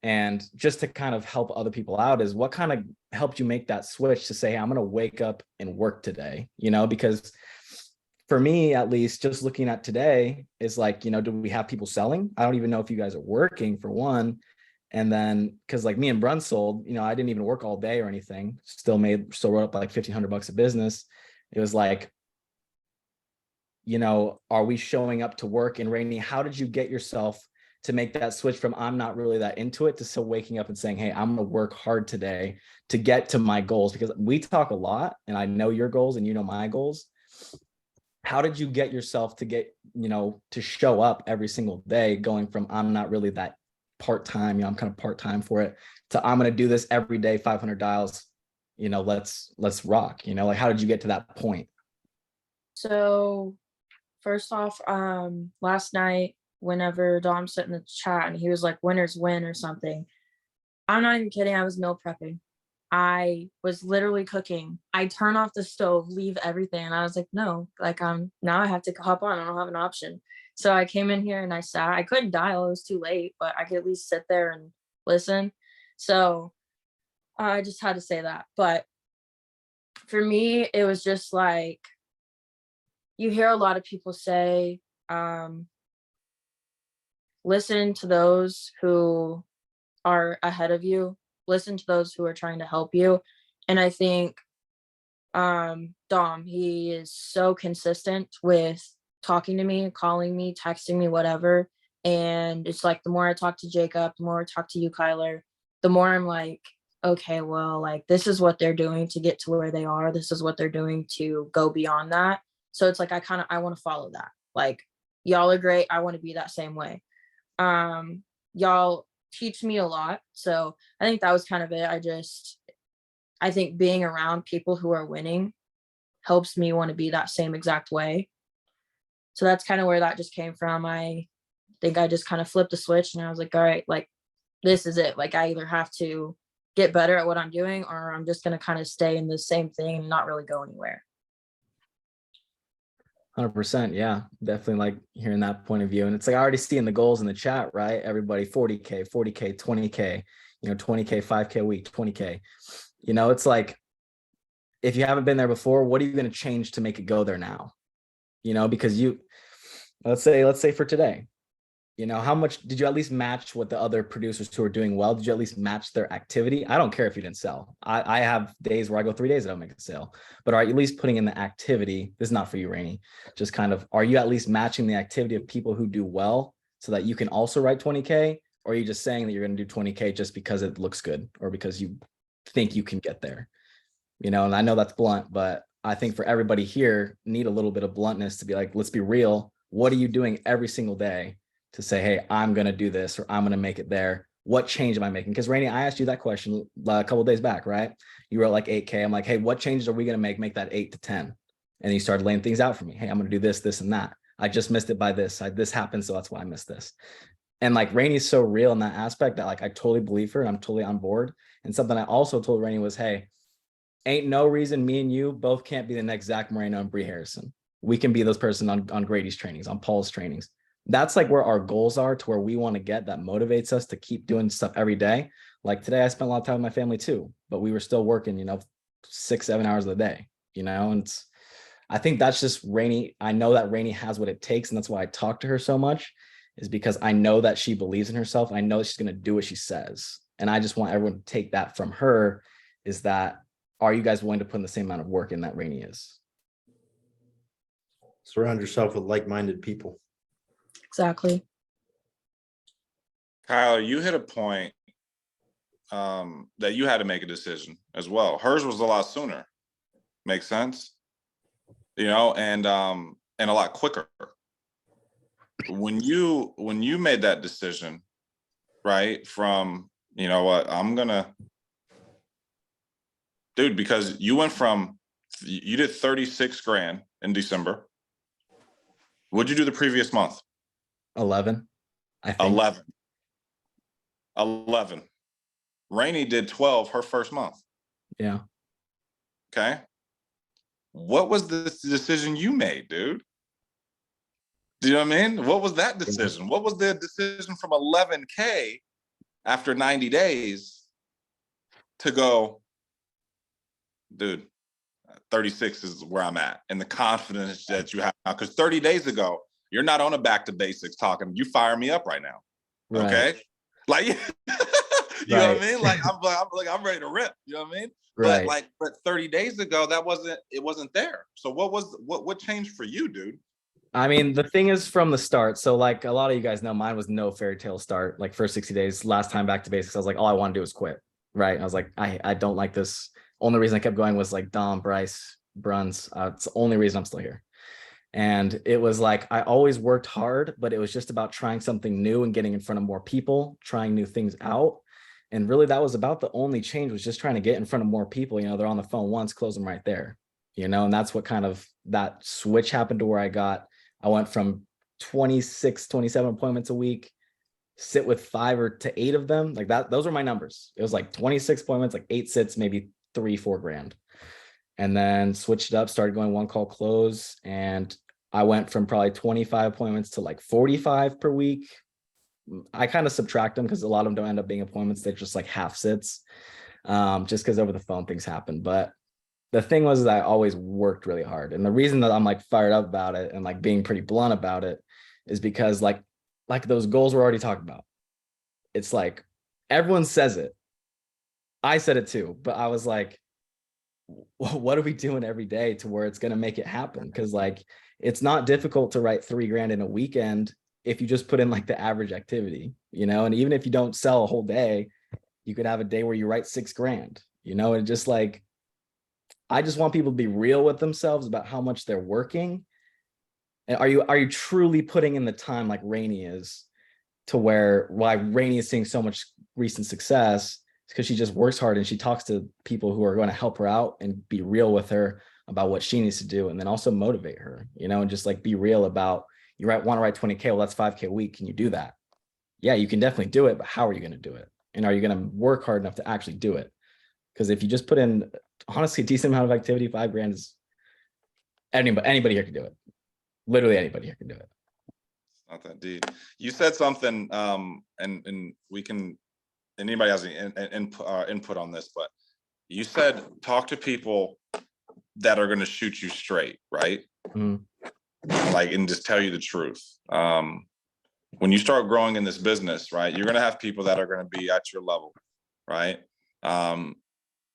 Speaker 3: And just to kind of help other people out, is what kind of helped you make that switch to say, hey, I'm going to wake up and work today, because for me, at least, just looking at today is like, do we have people selling? I don't even know if you guys are working, for one. And then, because like me and Brun sold, I didn't even work all day or anything. Still wrote up like $1,500 a business. It was like, you know, are we showing up to work? And Rainey, how did you get yourself to make that switch from I'm not really that into it to still waking up and saying, hey, I'm going to work hard today to get to my goals? Because we talk a lot and I know your goals and you know my goals. How did you get yourself to get, you know, to show up every single day going from I'm not really that part-time, you know, I'm kind of part-time for it, to I'm going to do this every day, 500 dials, you know, let's rock, you know, like how did you get to that point?
Speaker 2: So first off, last night, whenever Dom sent in the chat and he was like, winners win or something, I'm not even kidding. I was meal prepping. I was literally cooking. I turn off the stove, leave everything. And I was like, no, like now I have to hop on. I don't have an option. So I came in here and I sat. I couldn't dial, it was too late, but I could at least sit there and listen. So I just had to say that. But for me, it was just like, you hear a lot of people say, listen to those who are ahead of you, listen to those who are trying to help you. And I think Dom, he is so consistent with talking to me, calling me, texting me, whatever. And it's like the more I talk to Jacob, the more I talk to you, Kyler, the more I'm like, okay, well, like this is what they're doing to get to where they are. This is what they're doing to go beyond that. So it's like I want to follow that. Like y'all are great. I want to be that same way. Y'all teach me a lot. So I think that was kind of it. I think being around people who are winning helps me want to be that same exact way. So that's kind of where that just came from. I think I just kind of flipped the switch and I was like, all right, like this is it. Like I either have to get better at what I'm doing or I'm just going to kind of stay in the same thing and not really go anywhere.
Speaker 3: 100%. Yeah, definitely like hearing that point of view. And it's like, I already see in the goals in the chat, right? Everybody 40K, 40K, 20K, you know, 20K, 5K a week, 20K, you know, it's like, if you haven't been there before, what are you going to change to make it go there now? You know, because let's say for today, you know, how much did you at least match what the other producers who are doing well? Did you at least match their activity? I don't care if you didn't sell. I have days where I go 3 days, I don't make a sale, but are you at least putting in the activity? This is not for you, Rainey. Just kind of, are you at least matching the activity of people who do well so that you can also write 20K? Or are you just saying that you're going to do 20K just because it looks good or because you think you can get there? You know, and I know that's blunt, but I think for everybody here need a little bit of bluntness to be like, let's be real. What are you doing every single day to say, hey, I'm going to do this or I'm going to make it there? What change am I making? Because Rainey, I asked you that question a couple of days back, right? You wrote like 8K. I'm like, hey, what changes are we going to make that 8 to 10? And you started laying things out for me. Hey, I'm going to do this, this, and that. I just missed it by this. This happened, so that's why I missed this. And like Rainey's so real in that aspect that like I totally believe her and I'm totally on board. And something I also told Rainey was, hey, ain't no reason me and you both can't be the next Zach Moreno and Bree Harrison. We can be those person on Grady's trainings, on Paul's trainings. That's like where our goals are, to where we want to get, that motivates us to keep doing stuff every day. Like today, I spent a lot of time with my family too, but we were still working, you know, 6-7 hours of the day, you know, and I think that's just Rainey. I know that Rainey has what it takes. And that's why I talk to her so much, is because I know that she believes in herself. I know she's going to do what she says. And I just want everyone to take that from her, is that, are you guys willing to put in the same amount of work in that Rainey is?
Speaker 7: Surround yourself with like-minded people.
Speaker 2: Exactly.
Speaker 1: Kyle, you hit a point that you had to make a decision as well. Hers was a lot sooner. Makes sense? You know, and a lot quicker. When you made that decision, right, from, you know what, I'm gonna, dude, because you went from, you did 36 grand in December. What'd you do the previous month?
Speaker 3: 11, I think.
Speaker 1: 11. Rainey did 12 her first month.
Speaker 3: Yeah.
Speaker 1: Okay. What was the decision you made, dude? Do you know what I mean? What was that decision? What was the decision from 11K after 90 days to go, dude, 36 is where I'm at, and the confidence that you have now? Because 30 days ago, you're not on a back to basics talking. You fire me up right now.
Speaker 3: Right.
Speaker 1: Okay. Like, you know what I mean? Like, I'm ready to rip. You know what I mean?
Speaker 3: Right.
Speaker 1: But 30 days ago, it wasn't there. So what changed for you, dude?
Speaker 3: I mean, the thing is from the start. So like a lot of you guys know, mine was no fairy tale start. Like first 60 days, last time back to basics, I was like, all I want to do is quit. Right. I was like, I don't like this. Only reason I kept going was like Dom, Bryce, Bruns. It's the only reason I'm still here. And it was like, I always worked hard, but it was just about trying something new and getting in front of more people, trying new things out. And really that was about the only change, was just trying to get in front of more people. You know, they're on the phone once, close them right there, you know, and that's what kind of that switch happened to where I went from 26, 27 appointments a week, sit with 5 or to 8 of them. Like that, those were my numbers. It was like 26 appointments, like 8 sits, maybe 3-4 grand. And then switched it up, started going one call close. And I went from probably 25 appointments to like 45 per week. I kind of subtract them because a lot of them don't end up being appointments. They're just like half sits, just because over the phone things happen. But the thing was that I always worked really hard. And the reason that I'm like fired up about it and like being pretty blunt about it is because like those goals we're already talking about. It's like everyone says it. I said it too, but I was like, what are we doing every day to where it's going to make it happen? Because like it's not difficult to write 3 grand in a weekend if you just put in like the average activity, you know, and even if you don't sell a whole day, you could have a day where you write 6 grand, you know, and just like, I just want people to be real with themselves about how much they're working. And are you truly putting in the time like Rainey is, to where why Rainey is seeing so much recent success? Because she just works hard and she talks to people who are going to help her out and be real with her about what she needs to do, and then also motivate her, you know, and just like be real about, you want to write 20K, well, that's 5K a week. Can you do that? Yeah, you can definitely do it, but how are you going to do it? And are you going to work hard enough to actually do it? Because if you just put in, honestly, a decent amount of activity, 5 grand is, anybody here can do it. Literally anybody here can do it.
Speaker 1: Not that deep. You said something, and we can, anybody has any input on this, but you said talk to people that are going to shoot you straight, right?
Speaker 3: Mhm.
Speaker 1: Like, and just tell you the truth. When you start growing in this business, right, you're going to have people that are going to be at your level, right? And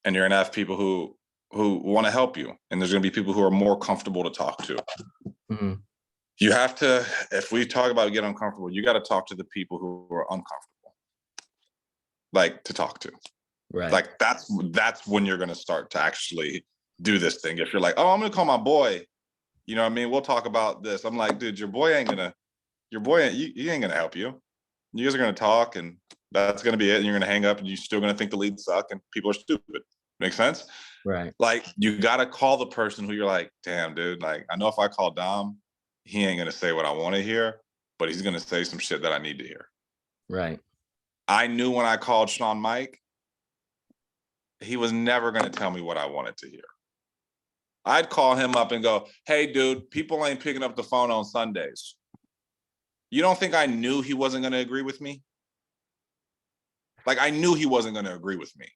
Speaker 1: you're going to have people who want to help you, and there's going to be people who are more comfortable to talk to.
Speaker 3: Mhm.
Speaker 1: You have to, if we talk about get uncomfortable, you got to talk to the people who are uncomfortable, like to talk to.
Speaker 3: Right.
Speaker 1: Like that's when you're going to start to actually do this thing. If you're like, oh, I'm going to call my boy, you know what I mean? We'll talk about this. I'm like, dude, your boy ain't going to help you. You guys are going to talk, and that's going to be it. And you're going to hang up, and you're still going to think the leads suck and people are stupid. Make sense?
Speaker 3: Right.
Speaker 1: Like, you got to call the person who you're like, damn, dude, like, I know if I call Dom, he ain't going to say what I want to hear, but he's going to say some shit that I need to hear.
Speaker 3: Right.
Speaker 1: I knew when I called Sean Mike, he was never going to tell me what I wanted to hear. I'd call him up and go, hey, dude, people ain't picking up the phone on Sundays. You don't think I knew he wasn't going to agree with me? Like, I knew he wasn't going to agree with me,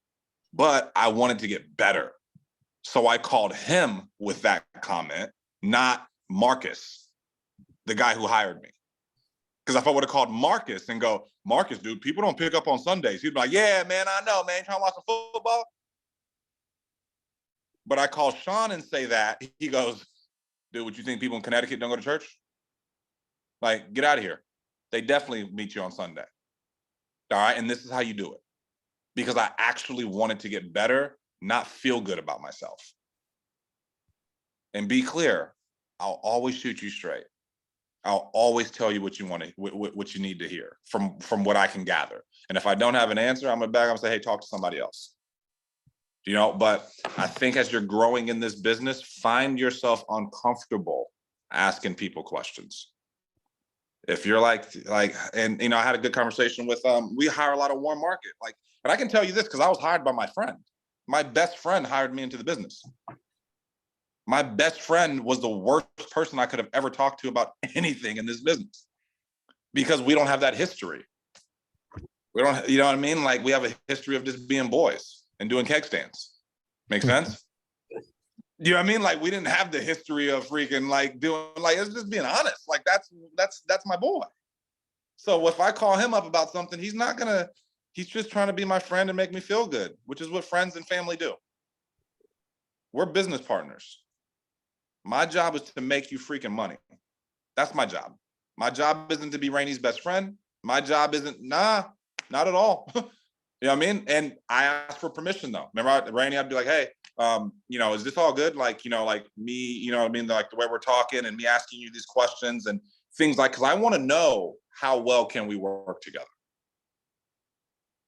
Speaker 1: but I wanted to get better. So I called him with that comment, not Marcus, the guy who hired me. Because if I would have called Marcus and go, Marcus, dude, people don't pick up on Sundays, he'd be like, yeah, man, I know, man, trying to watch some football. But I call Sean and say that, he goes, dude, would you think people in Connecticut don't go to church? Like, get out of here. They definitely meet you on Sunday. All right, and this is how you do it. Because I actually wanted to get better, not feel good about myself. And be clear, I'll always shoot you straight. I'll always tell you what you want to, what you need to hear from what I can gather. And if I don't have an answer, I'm gonna back up and say, hey, talk to somebody else. You know, but I think as you're growing in this business, find yourself uncomfortable asking people questions. If you're like, and you know, I had a good conversation with, we hire a lot of warm market, like, but I can tell you this because I was hired by my friend. My best friend hired me into the business. My best friend was the worst person I could have ever talked to about anything in this business because we don't have that history. We don't, you know what I mean? Like, we have a history of just being boys and doing keg stands. Make sense? You know what I mean? Like, we didn't have the history of freaking like doing, like, it's just being honest. Like, that's my boy. So if I call him up about something, he's just trying to be my friend and make me feel good, which is what friends and family do. We're business partners. My job is to make you freaking money. That's my job. My job isn't to be Rainey's best friend. My job isn't, not at all. You know what I mean? And I asked for permission though. Remember, Rainey, I'd be like, hey, is this all good? Like, like me, you know what I mean? Like the way we're talking and me asking you these questions and things like, because I want to know how well can we work together?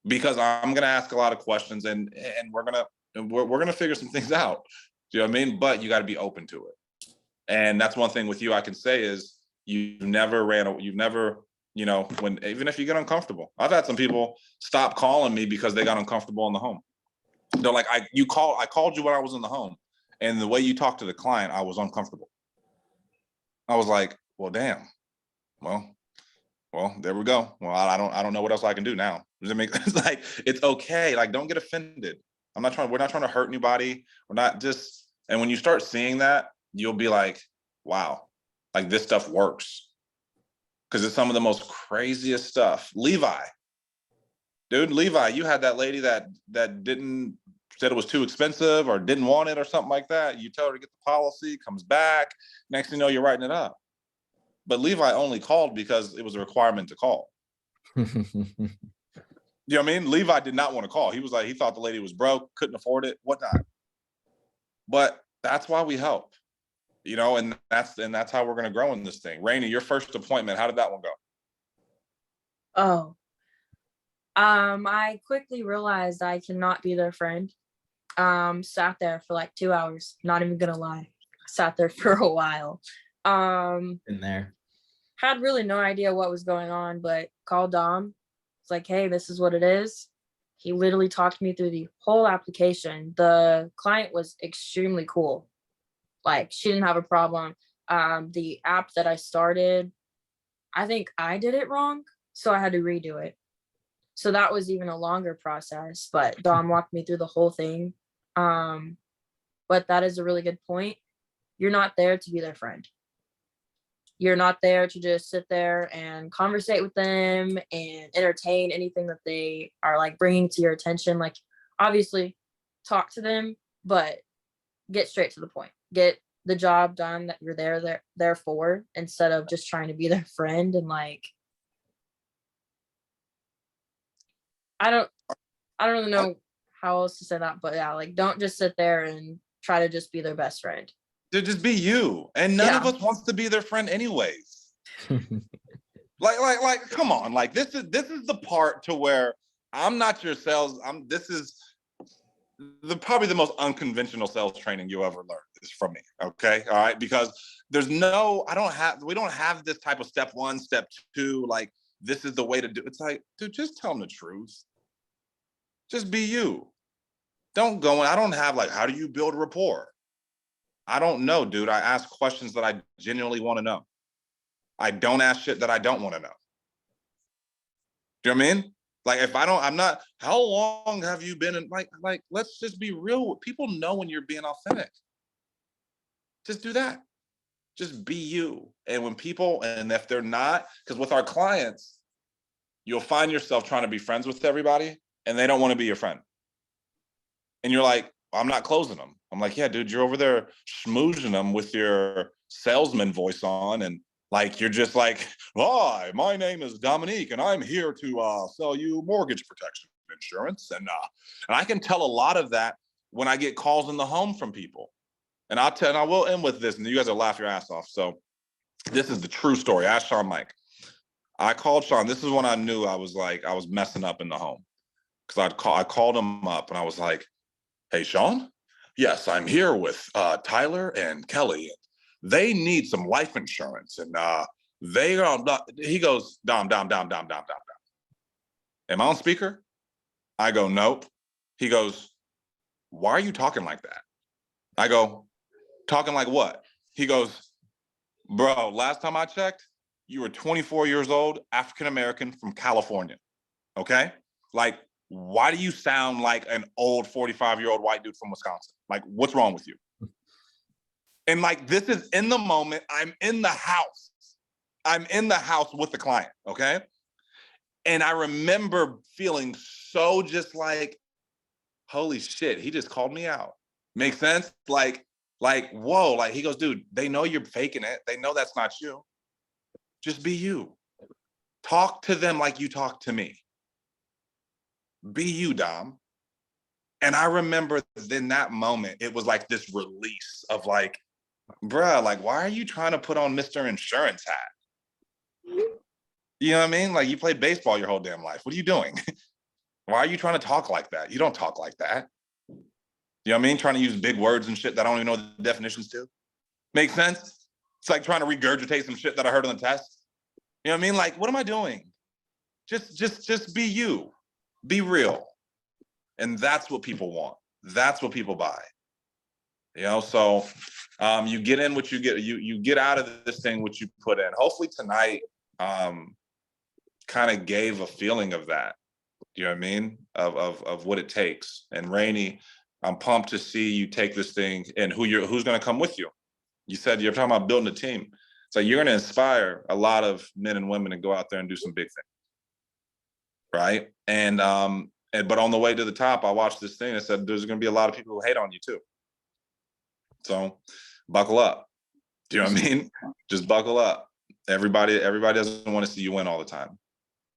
Speaker 1: Because I'm going to ask a lot of questions and we're going to figure some things out. Do you know what I mean? But you got to be open to it. And that's one thing with you I can say is you've never, when, even if you get uncomfortable. I've had some people stop calling me because they got uncomfortable in the home. They're like, I called you when I was in the home, and the way you talked to the client, I was uncomfortable. I was like, well, damn. Well, there we go. Well, I don't know what else I can do now. Does it make sense? Like, it's okay. Like, don't get offended. We're not trying to hurt anybody. We're not just, and when you start seeing that, you'll be like, wow, like this stuff works. Because it's some of the most craziest stuff. Levi, you had that lady that said it was too expensive or didn't want it or something like that. You tell her to get the policy, comes back. Next thing you know, you're writing it up. But Levi only called because it was a requirement to call. You know what I mean? Levi did not want to call. He was like, he thought the lady was broke, couldn't afford it, whatnot. But that's why we help, and that's how we're going to grow in this thing. Rainey, your first appointment, how did that one go?
Speaker 2: I quickly realized I cannot be their friend. Sat there for like 2 hours, not even gonna lie. Sat there for a while.
Speaker 3: In there.
Speaker 2: Had really no idea what was going on, but called Dom. It's like, hey, this is what it is. He literally talked me through the whole application. The client was extremely cool. Like, she didn't have a problem. The app that I started, I think I did it wrong, so I had to redo it. So that was even a longer process, but Dom walked me through the whole thing. But that is a really good point. You're not there to be their friend. You're not there to just sit there and conversate with them and entertain anything that they are like bringing to your attention. Like, obviously talk to them, but get straight to the point. Get the job done that you're there for, instead of just trying to be their friend and like, I don't really know how else to say that, but yeah, like, don't just sit there and try to just be their best friend.
Speaker 1: To just be you. And none of us wants to be their friend anyways. like, come on. Like, this is the part to where I'm not your sales. This is probably the most unconventional sales training you ever learned is from me. Okay. All right. Because we don't have this type of step 1, step 2, like, this is the way to do it. It's like, dude, just tell them the truth. Just be you. Don't go in. I don't have like, how do you build rapport? I don't know, dude. I ask questions that I genuinely want to know. I don't ask shit that I don't want to know. Do you know what I mean? Like, if I'm not, how long have you been in, like, let's just be real. People know when you're being authentic. Just do that. Just be you. And if they're not, because with our clients, you'll find yourself trying to be friends with everybody and they don't want to be your friend. And you're like, I'm not closing them. I'm like, yeah, dude, you're over there schmoozing them with your salesman voice on. And like, you're just like, hi, my name is Dominique and I'm here to sell you mortgage protection insurance. And I can tell a lot of that when I get calls in the home from people. And I will end with this, and you guys will laugh your ass off. So this is the true story. Ask Sean Mike. I called Sean. This is when I knew I was messing up in the home. Because I called him up and I was like, hey, Sean? Yes, I'm here with Tyler and Kelly. They need some life insurance. And he goes, Dom. Am I on speaker? I go, nope. He goes, why are you talking like that? I go, talking like what? He goes, bro, last time I checked, you were 24 years old, African-American from California. Okay? Like, why do you sound like an old 45-year-old white dude from Wisconsin? Like, what's wrong with you? And like, this is in the moment. I'm in the house. With the client, okay? And I remember feeling so just like, holy shit, he just called me out. Makes sense? Like, whoa, like he goes, dude, they know you're faking it. They know that's not you. Just be you. Talk to them like you talk to me. Be you, Dom. And I remember in that moment, it was like this release of like, bruh, like, why are you trying to put on Mr. Insurance hat? You know what I mean? Like, you played baseball your whole damn life. What are you doing? Why are you trying to talk like that? You don't talk like that. You know what I mean? Trying to use big words and shit that I don't even know the definitions to. Make sense? It's like trying to regurgitate some shit that I heard on the test. You know what I mean? Like, what am I doing? Just be you. Be real. And that's what people want. That's what people buy. You know, so you get in what you get, you get out of this thing what you put in. Hopefully tonight kind of gave a feeling of that. You know what I mean? Of what it takes. And Rainey, I'm pumped to see you take this thing and who's gonna come with you. You said you're talking about building a team. So you're gonna inspire a lot of men and women to go out there and do some big things. Right? And but on the way to the top, I watched this thing that said there's gonna be a lot of people who hate on you too. So buckle up. Do you know what I mean? Just buckle up. Everybody doesn't want to see you win all the time,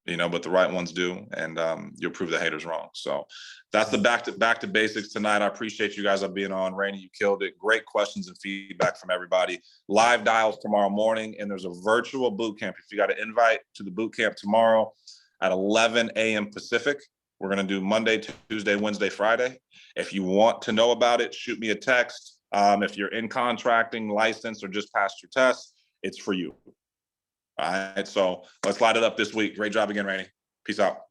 Speaker 1: you know, but the right ones do, and you'll prove the haters wrong. So that's the back to basics tonight. I appreciate you guys being on. Rainey, you killed it. Great questions and feedback from everybody. Live dials tomorrow morning, and there's a virtual boot camp. If you got an invite to the boot camp tomorrow at 11 a.m. Pacific, we're going to do Monday, Tuesday, Wednesday, Friday. If you want to know about it, shoot me a text. If you're in contracting, licensed, or just passed your test, it's for you. All right, so let's light it up this week. Great job again, Rainey. Peace out.